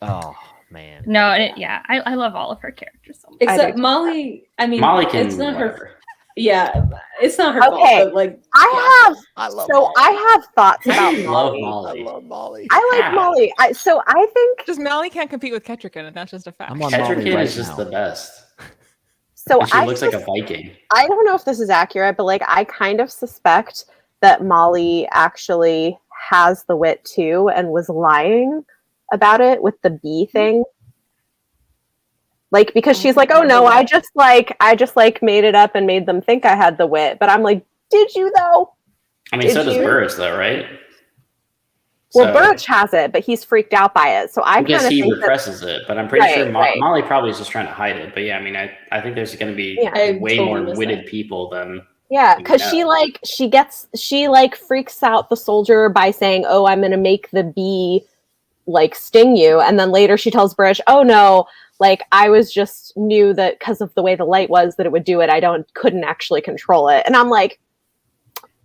Oh man. No, I love all of her characters. So except Molly. I mean, Molly can. It's not whatever. her. Yeah, it's not her fault. But like, I have thoughts about Molly. I love Molly. I like Molly. So I think just Molly can't compete with Kettricken, and that's just a fact. Kettricken is just the best. So she looks like a Viking. I don't know if this is accurate, but like I kind of suspect that Molly actually has the wit too and was lying about it with the bee thing. Like, because she's like, oh no, I just made it up and made them think I had the wit. But I'm like, did you though? I mean, so does Birch though, right? Well, Birch has it, but he's freaked out by it. So I guess he represses it, but I'm pretty sure Molly probably is just trying to hide it. But yeah, I mean, I think there's going to be way more witted people than. Yeah, because she freaks out the soldier by saying, oh, I'm going to make the bee like sting you. And then later she tells Bridge, oh no, like I was just knew that because of the way the light was that it would do it. Couldn't actually control it. And I'm like,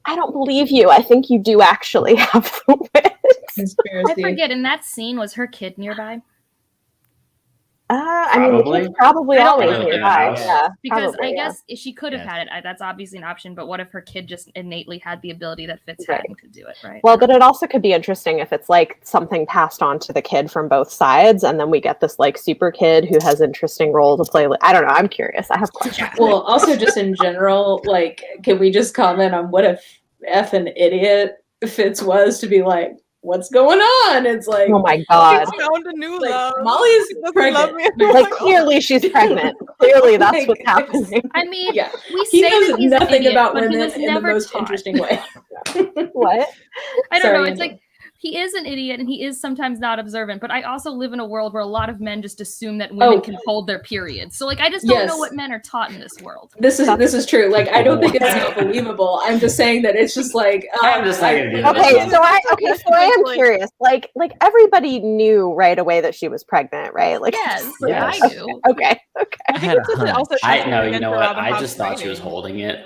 I don't believe you. I think you do actually have the wit. I forget, in that scene, was her kid nearby? I mean, the kid's probably always nearby. Yeah, because probably, I guess she could have had it. That's obviously an option. But what if her kid just innately had the ability that Fitz had and could do it, right? Well, but it also could be interesting if it's like something passed on to the kid from both sides, and then we get this like super kid who has interesting role to play. I don't know. I'm curious. I have questions. Well, also just in general, like, can we just comment on what a effing idiot Fitz was to be like, what's going on? It's like, oh my god, found a new love. Molly's pregnant. Like clearly she's pregnant. Clearly that's what's happening. I mean, he knows nothing about women in the most interesting way. What? I don't know. It's like he is an idiot and he is sometimes not observant, but I also live in a world where a lot of men just assume that women can hold their periods. So like I just don't know what men are taught in this world. This is true. Like I don't think it's not believable. I'm just saying that it's just like I'm just not gonna do that. So I am curious. Like everybody knew right away that she was pregnant, right? Like yes. Yes. I do. Okay. I think it's just also I know, you know what? I just thought she was holding it.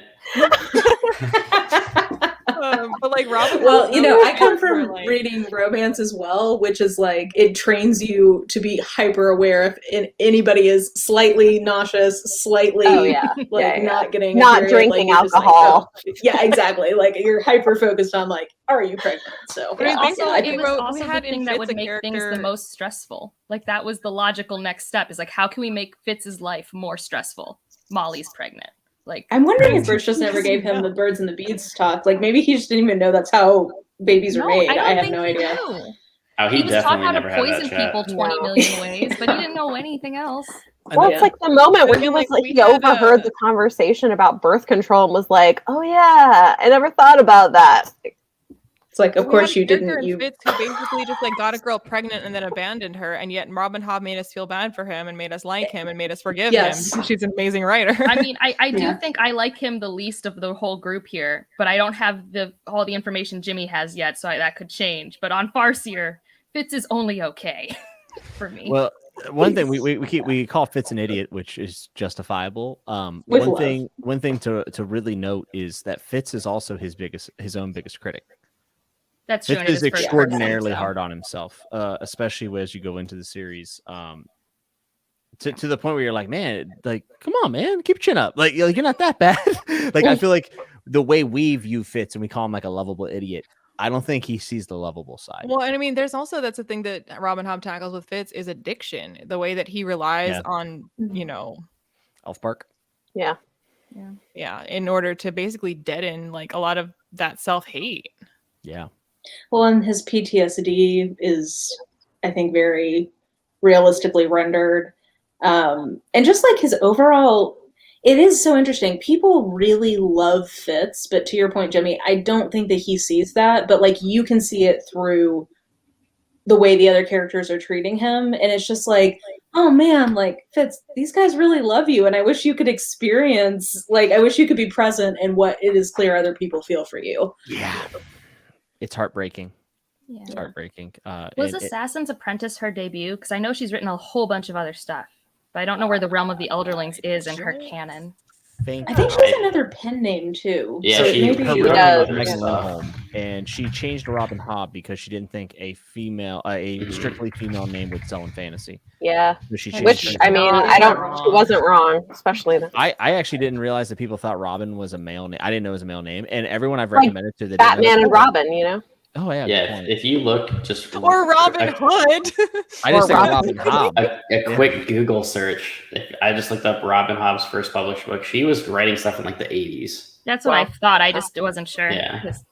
But like Robin, well, you know, I come from reading romance as well, which is like it trains you to be hyper aware if anybody is slightly nauseous, slightly not getting drinking alcohol. Like, yeah, exactly. Like you're hyper focused on like, are you pregnant? So it was also the thing that would make things the most stressful. Like that was the logical next step. Is like, how can we make Fitz's life more stressful? Molly's pregnant. Like I'm wondering if Birch just never gave him the birds and the bees talk. Like maybe he just didn't even know that's how babies are made. I have no idea. Oh, he was taught how to poison people 20 million ways, but he didn't know anything else. Well, it's like the moment where he was like he overheard the conversation about birth control and was like, "Oh yeah, I never thought about that." It's like, of course you didn't. You Fitz, who basically just like got a girl pregnant and then abandoned her, and yet Robin Hobb made us feel bad for him and made us like him and made us forgive him. She's an amazing writer. I mean, I do think I like him the least of the whole group here, but I don't have all the information Jimmy has yet, so that could change. But on Farseer, Fitz is only okay for me. Well, one thing we call Fitz an idiot, which is justifiable. One thing to really note is that Fitz is also his own biggest critic. That's true. Fitz is extraordinarily hard on himself, especially as you go into the series. To the point where you're like, man, like, come on, man, keep your chin up. Like you're not that bad. Like I feel like the way we view Fitz and we call him like a lovable idiot, I don't think he sees the lovable side. Well, and I mean, that's a thing that Robin Hobb tackles with Fitz is addiction. The way that he relies on, Elf Bark. Yeah, in order to basically deaden like a lot of that self-hate. Yeah. Well, and his PTSD is, I think, very realistically rendered. And just like his overall, it is so interesting. People really love Fitz, but to your point, Jimmy, I don't think that he sees that. But like you can see it through the way the other characters are treating him. And it's just like, oh man, like Fitz, these guys really love you. And I wish you could experience, like, I wish you could be present in what it is clear other people feel for you. Yeah. It's heartbreaking. Yeah. It's heartbreaking. Was Assassin's Apprentice her debut? Because I know she's written a whole bunch of other stuff, but I don't know where the Realm of the Elderlings is in her canon. I think she has another pen name too. Yeah, so she does. And she changed to Robin Hobb because she didn't think a strictly female name would sell in fantasy. Yeah, so she which I mean, she wasn't wrong, especially then. I actually didn't realize that people thought Robin was a male name. I didn't know it was a male name, and everyone I've recommended to the Batman and Robin, Oh yeah. Yeah. If you look just or Robin Hood. I just think Robin Hobb. A quick Google search. I just looked up Robin Hobb's first published book. She was writing stuff in like the 80s. That's what I thought. I just wasn't sure. Yeah. Because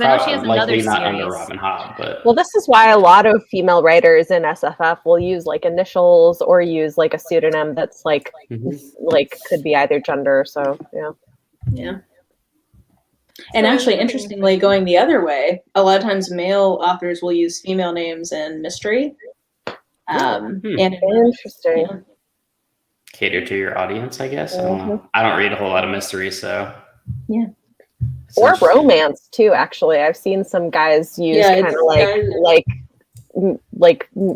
I know she has another series. Not under Robin Hobb, but well, this is why a lot of female writers in SFF will use like initials or use like a pseudonym that's like like could be either gender. So yeah. And actually, interestingly, going the other way, a lot of times male authors will use female names in mystery. And interesting. Cater to your audience, I guess. I don't know. I don't read a whole lot of mystery, so or romance too. Actually, I've seen some guys use kind of like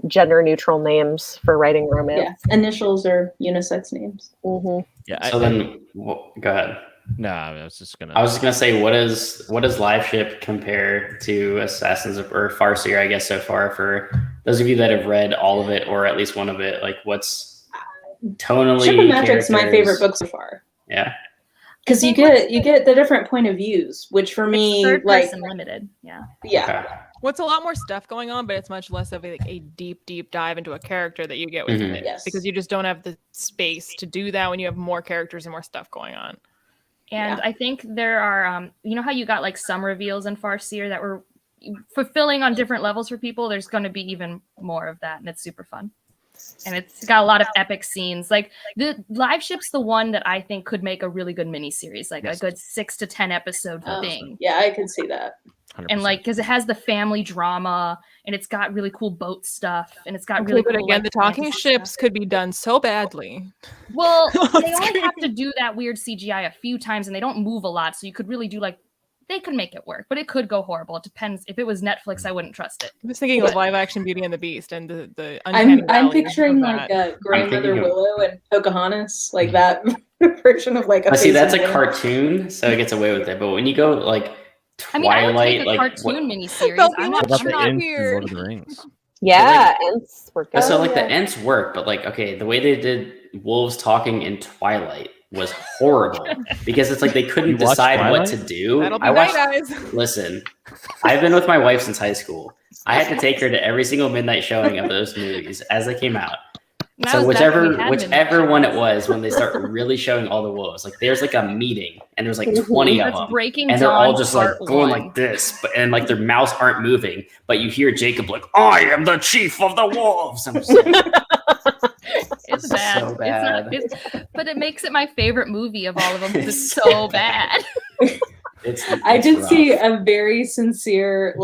gender neutral names for writing romance. Yeah, initials or unisex names. Mm-hmm. Yeah. So then, go ahead. No, I was just gonna. I was just gonna say, what does Live Ship compare to Assassins or Farseer? I guess so far, for those of you that have read all of it or at least one of it, like what's tonally? Ship and Magic's my characters? favorite book so far. Yeah, because you get the different point of views, which for me, third like, person limited. Yeah. okay. What's a lot more stuff going on, but it's much less of a deep dive into a character that you get with it, Yes. because you just don't have the space to do that when you have more characters and more stuff going on. And I think there are, you know how you got like some reveals in Farseer that were fulfilling on different levels for people? There's going to be even more of that, and it's super fun. And it's got a lot of epic scenes. Like the Live Ship's the one that I think could make a really good miniseries, like a good 6 to 10 episode thing. Yeah, I can see that. 100%. And like, because it has the family drama, and it's got really cool boat stuff, and it's got really But cool, again, like, the talking fantasy ships stuff. could be done so badly. Well, they only have to do that weird CGI a few times, and they don't move a lot, so you could really do like, they could make it work, but it could go horrible. It depends. If it was Netflix, I wouldn't trust it. I'm just thinking of live action Beauty and the Beast and the Uncanny I'm Valley picturing of like that. Grandmother thinking of- Willow and Pocahontas, like that version of like a. See, that's a Face and cartoon, so it gets away with it. But when you go like I mean, I would Twilight, take a like cartoon miniseries. Don't be I'm What not, about I'm the not Ents in Lord of the Rings? Yeah, Ents were good. so like yeah. the Ents work, but like okay, the way they did wolves talking in Twilight was horrible because it's like they couldn't You watched decide what Twilight? to do. That'll be I watched. night eyes. Listen, I've been with my wife since high school. I had to take her to every single midnight showing of those movies as they came out. That So was back when we whichever had whichever midnight one shows. it was, when they start really showing all the wolves, like there's like a meeting and there's like 20 of That's them, Breaking and they're all Dawn just like Part going 1. like this, but and like their mouths aren't moving, but you hear Jacob like, "I am the chief of the wolves." I'm just like, It's so bad. bad. But it makes it my favorite movie of all of them because it's so bad. I it's did rough. see a very sincere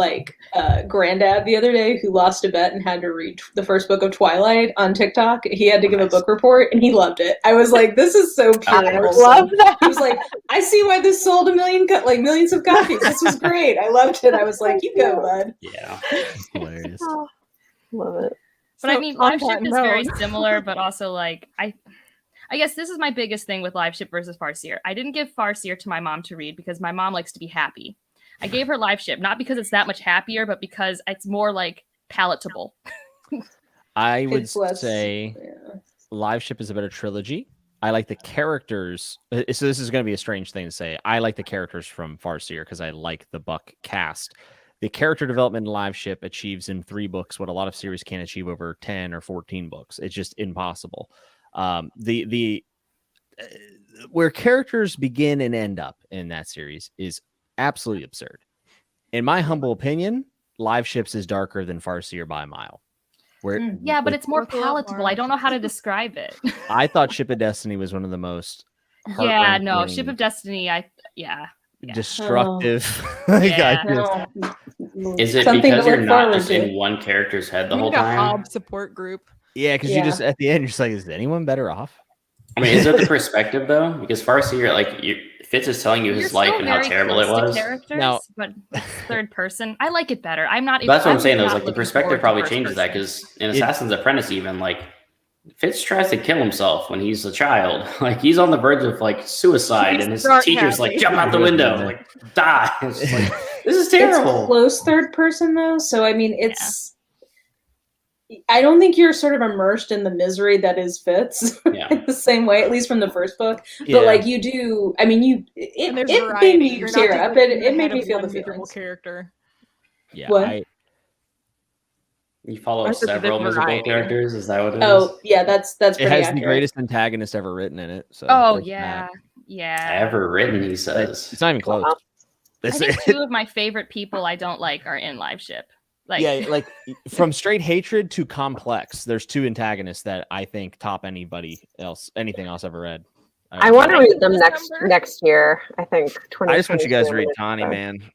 granddad the other day who lost a bet and had to read the first book of Twilight on TikTok. He had to give a Nice. book report and he loved it. I was like, this is so pure. I and I wholesome. love that. He was like, I see why this sold millions of copies. This was great. I loved it. I was like, you go, bud. Yeah. Hilarious. Oh, love it. But I So, mean, on Live Ship that is very note- similar, but also like I guess this is my biggest thing with Live Ship versus Farseer. I didn't give Farseer to my mom to read because my mom likes to be happy. I gave her Live Ship not because it's that much happier, but because it's more like palatable. I would It's less- say yeah. Live Ship is a better trilogy. I like the characters. So this is going to be a strange thing to say. I like the characters from Farseer because I like the Buck cast. The character development in Live Ship achieves in 3 books what a lot of series can't achieve over 10 or 14 books. It's just impossible. Where characters begin and end up in that series is absolutely absurd. In my humble opinion, Live Ships is darker than Farseer by a mile. Where Yeah, but it's more Worth a lot palatable. more. I don't know how to describe it. I thought Ship of Destiny was one of the most Yeah, no, heart-wrenching, Ship of Destiny. Yeah. destructive. Like, Yeah. Is it Something to because you're look not forward just to. in one character's head the We whole need a time? Hobb support group. because you Yeah. just at the end you're just like, is anyone better off? I mean, is it the perspective though? Because Farseer, like, Fitz is telling you You're his life still and how very terrible it close to was. characters, Now- but it's third person. I like it better. I'm not. That's what I'm saying. not Though, is like the looking perspective forward to probably first changes that person. because in Assassin's Apprentice, even like Fitz tries to kill himself when he's a child. Like he's on the verge of like suicide, and his Start teacher's like, happy. "Jump out the window, like die." It's just like, this is terrible. It's close third person though, so I mean, it's. I don't think you're sort of immersed in the misery that is Fitz Yeah. in the same way, at least from the first book. Yeah. But like you do, I mean, it And there's made variety. me You're not tear just up. looking in It the made head me of feel one the miserable feelings. character. Yeah, What? You follow I said that several there's miserable variety. characters. Is that what it is? Oh yeah, that's it pretty has accurate. the greatest antagonist ever written in it. So Oh there's yeah, that. yeah. Ever written, he says. It's not even close. Wow. I It's- think 2 of my favorite people I don't like are in Live Ship. Like, yeah, like from straight hatred to complex. There's 2 antagonists that I think top anything else ever read. I want to Like read them December? next year. I think. I just want you guys to 2022 read is Tawny, fun. man.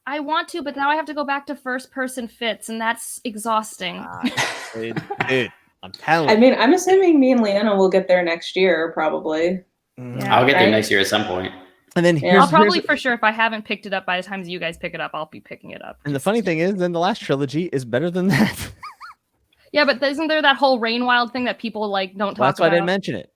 I want to, but now I have to go back to first person Fitz, and that's exhausting. Dude, I'm telling I you. mean, I'm assuming me and Leanna will get there next year, probably. Yeah. I'll get there Right. next year at some point. And then Yeah. I'll probably for sure, if I haven't picked it up by the time you guys pick it up, I'll be picking it up. And the funny thing is, then the last trilogy is better than that. Yeah, but isn't there that whole Rain Wild thing that people like don't talk That's why about? I didn't mention it.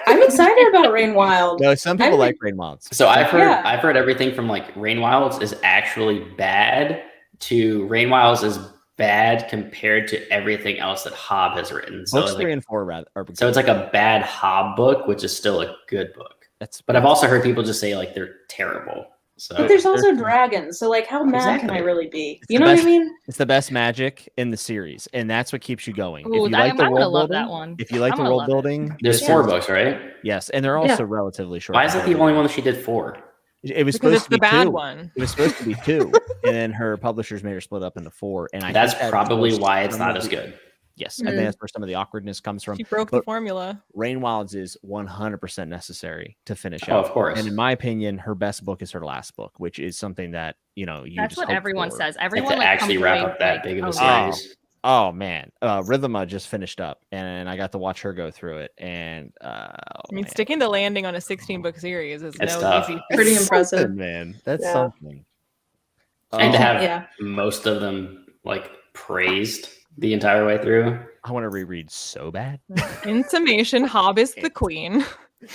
I'm excited about Rain Wild. No, some people like Rain Wilds. So I've heard everything from like Rain Wilds is actually bad to Rain Wilds is bad compared to everything else that Hobb has written. So Books it's 3 like, and 4 rather. so it's like a bad Hobb book, which is still a good book. But I've also heard people just say like they're terrible. So But there's also dragons, so like how mad can I really be? You know what I mean? It's the best magic in the series, and that's what keeps you going. Ooh, if you like the I'm gonna world love building, that one. if you like I'm the gonna world love it. building, there's 4 books, right? Yes, and they're also relatively short. Why is that the only one that she did 4? It was Because supposed it's to be the bad 2. one. It was supposed to be 2, and then her publishers made her split up into 4. And That's probably why it's not as good. Yes, I think that's where some of the awkwardness comes from. She broke the formula. Rain Wilds is 100% necessary to finish Oh, out. of course. And in my opinion, her best book is her last book, which is something that you That's what everyone says. Everyone to like actually comes wrap away up that like, big of a oh, series. Oh man, Rhythma just finished up, and I got to watch her go through it. And I mean, sticking the landing on a 16-book series is It's no tough. easy. Pretty impressive. something, man. That's something. And to have most of them like praised the entire way through. I want to reread so bad. In summation, Hobb is the queen.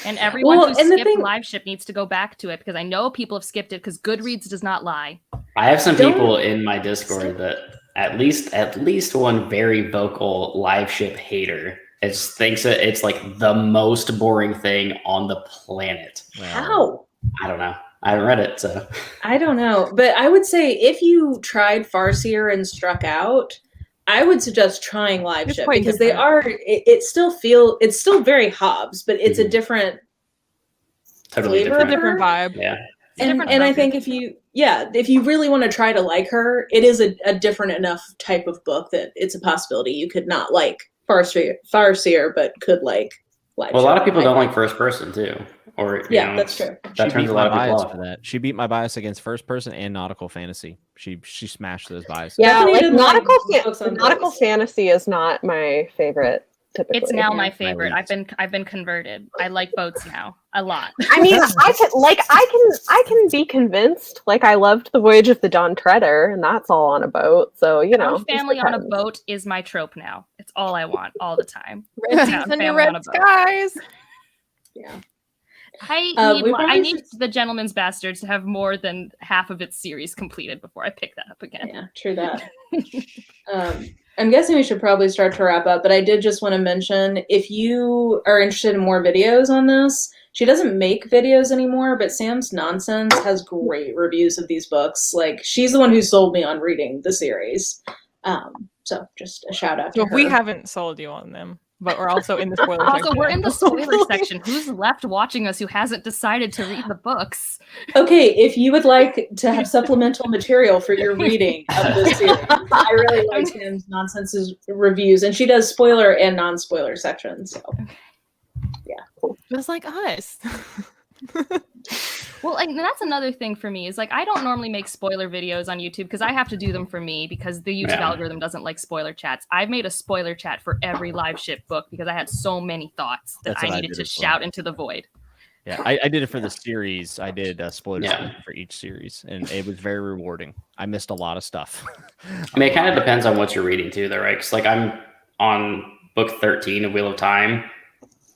And everyone who skipped Live Ship needs to go back to it because I know people have skipped it because Goodreads does not lie. I have some people in my Discord that at least one very vocal Live Ship hater thinks that it's like the most boring thing on the planet. How? I don't know. I haven't read it, so I don't know. But I would say if you tried Farseer and struck out, I would suggest trying Live Ship because they are. It's still very Hobbs, but it's a different, totally different vibe. Yeah, and I think if you really want to try to like her, it is a different enough type of book that it's a possibility you could not like Farseer, but could like Live Ship. Well, a lot of people don't like first person too, or that's true. That turns a lot of people off. For that. She beat my bias against first person and nautical fantasy. She smashed those biases. Yeah, like nautical fantasy is not my favorite. Typically, it's now my favorite. I've been converted. I like boats now a lot. I mean, I can be convinced. Like I loved the Voyage of the Dawn Treader, and that's all on a boat. So family on a boat is my trope now. It's all I want all the time. Red skies. Yeah. I need the Gentleman's Bastards to have more than half of its series completed before I pick that up again. Yeah, true that. I'm guessing we should probably start to wrap up, but I did just want to mention, if you are interested in more videos on this, she doesn't make videos anymore, but Sam's Nonsense has great reviews of these books. Like, she's the one who sold me on reading the series. So just a shout out to her. We haven't sold you on them, but we're also in the spoiler section. Also, we're in the spoiler section. Who's left watching us who hasn't decided to read the books? Okay, if you would like to have supplemental material for your reading of this series, I really like Sam's Nonsense's reviews, and she does spoiler and non-spoiler sections. So, yeah, just like us. Well, like that's another thing for me is like I don't normally make spoiler videos on YouTube because I have to do them for me because the YouTube algorithm doesn't like spoiler chats. I've made a spoiler chat for every Live Ship book because I had so many thoughts that I needed to shout into the void. Yeah, I did it for the series. I did spoilers for each series, and it was very rewarding. I missed a lot of stuff. I mean, it kind of depends on what you're reading too, though, right? Because like I'm on book 13 of Wheel of Time.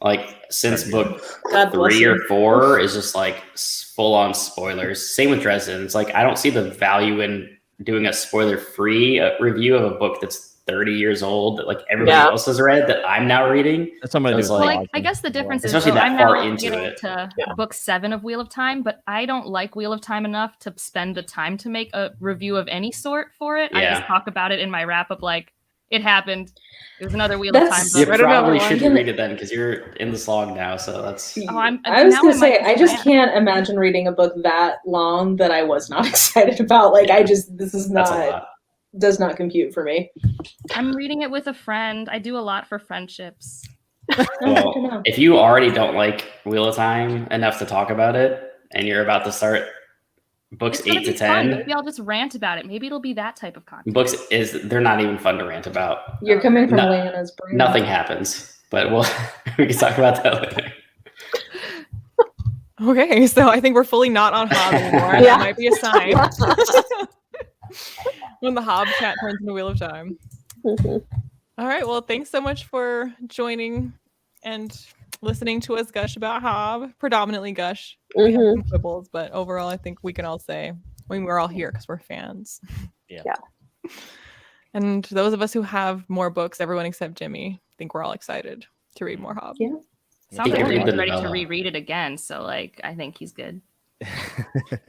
Like since book 3 or 4 is just like full on spoilers. Same with Dresden. It's like I don't see the value in doing a spoiler free review of a book that's 30 years old that like everybody else has read that I'm now reading. That's what I'm gonna do. Like, I guess the difference is I'm now getting to book 7 of Wheel of Time, but I don't like Wheel of Time enough to spend the time to make a review of any sort for it. I just talk about it in my wrap up like it happened. There's another Wheel of Time. You probably shouldn't read it then because you're in the slog now. So that's. I was gonna say I just can't imagine reading a book that long that I was not excited about. Like this is not does not compute for me. I'm reading it with a friend. I do a lot for friendships. Well, if you already don't like Wheel of Time enough to talk about it, and you're about to start books 8 to 10. Maybe I'll just rant about it. Maybe it'll be that type of content. Books they're not even fun to rant about. You're coming from Leanna's brain. Nothing happens, but we can talk about that later. Okay, so I think we're fully not on Hobb anymore. Yeah. That might be a sign. When the Hobb chat turns into Wheel of Time. Mhm. All right, well, thanks so much for joining and listening to us gush about Hobb. Predominantly gush. We have some quibbles, but overall, I think we can all say, we're all here because we're fans. Yeah. And those of us who have more books, everyone except Jimmy, I think we're all excited to read more Hobb. Yeah. Sounds He like can read Jimmy's the ready to novella. reread it again. So like, I think he's good.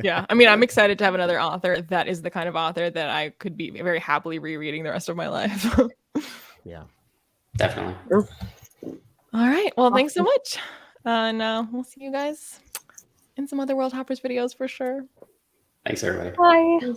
Yeah, I mean, I'm excited to have another author that is the kind of author that I could be very happily rereading the rest of my life. Yeah. Definitely. All right, well, thanks so much. And we'll see you guys in some other World Hoppers videos for sure. Thanks, everybody. Bye.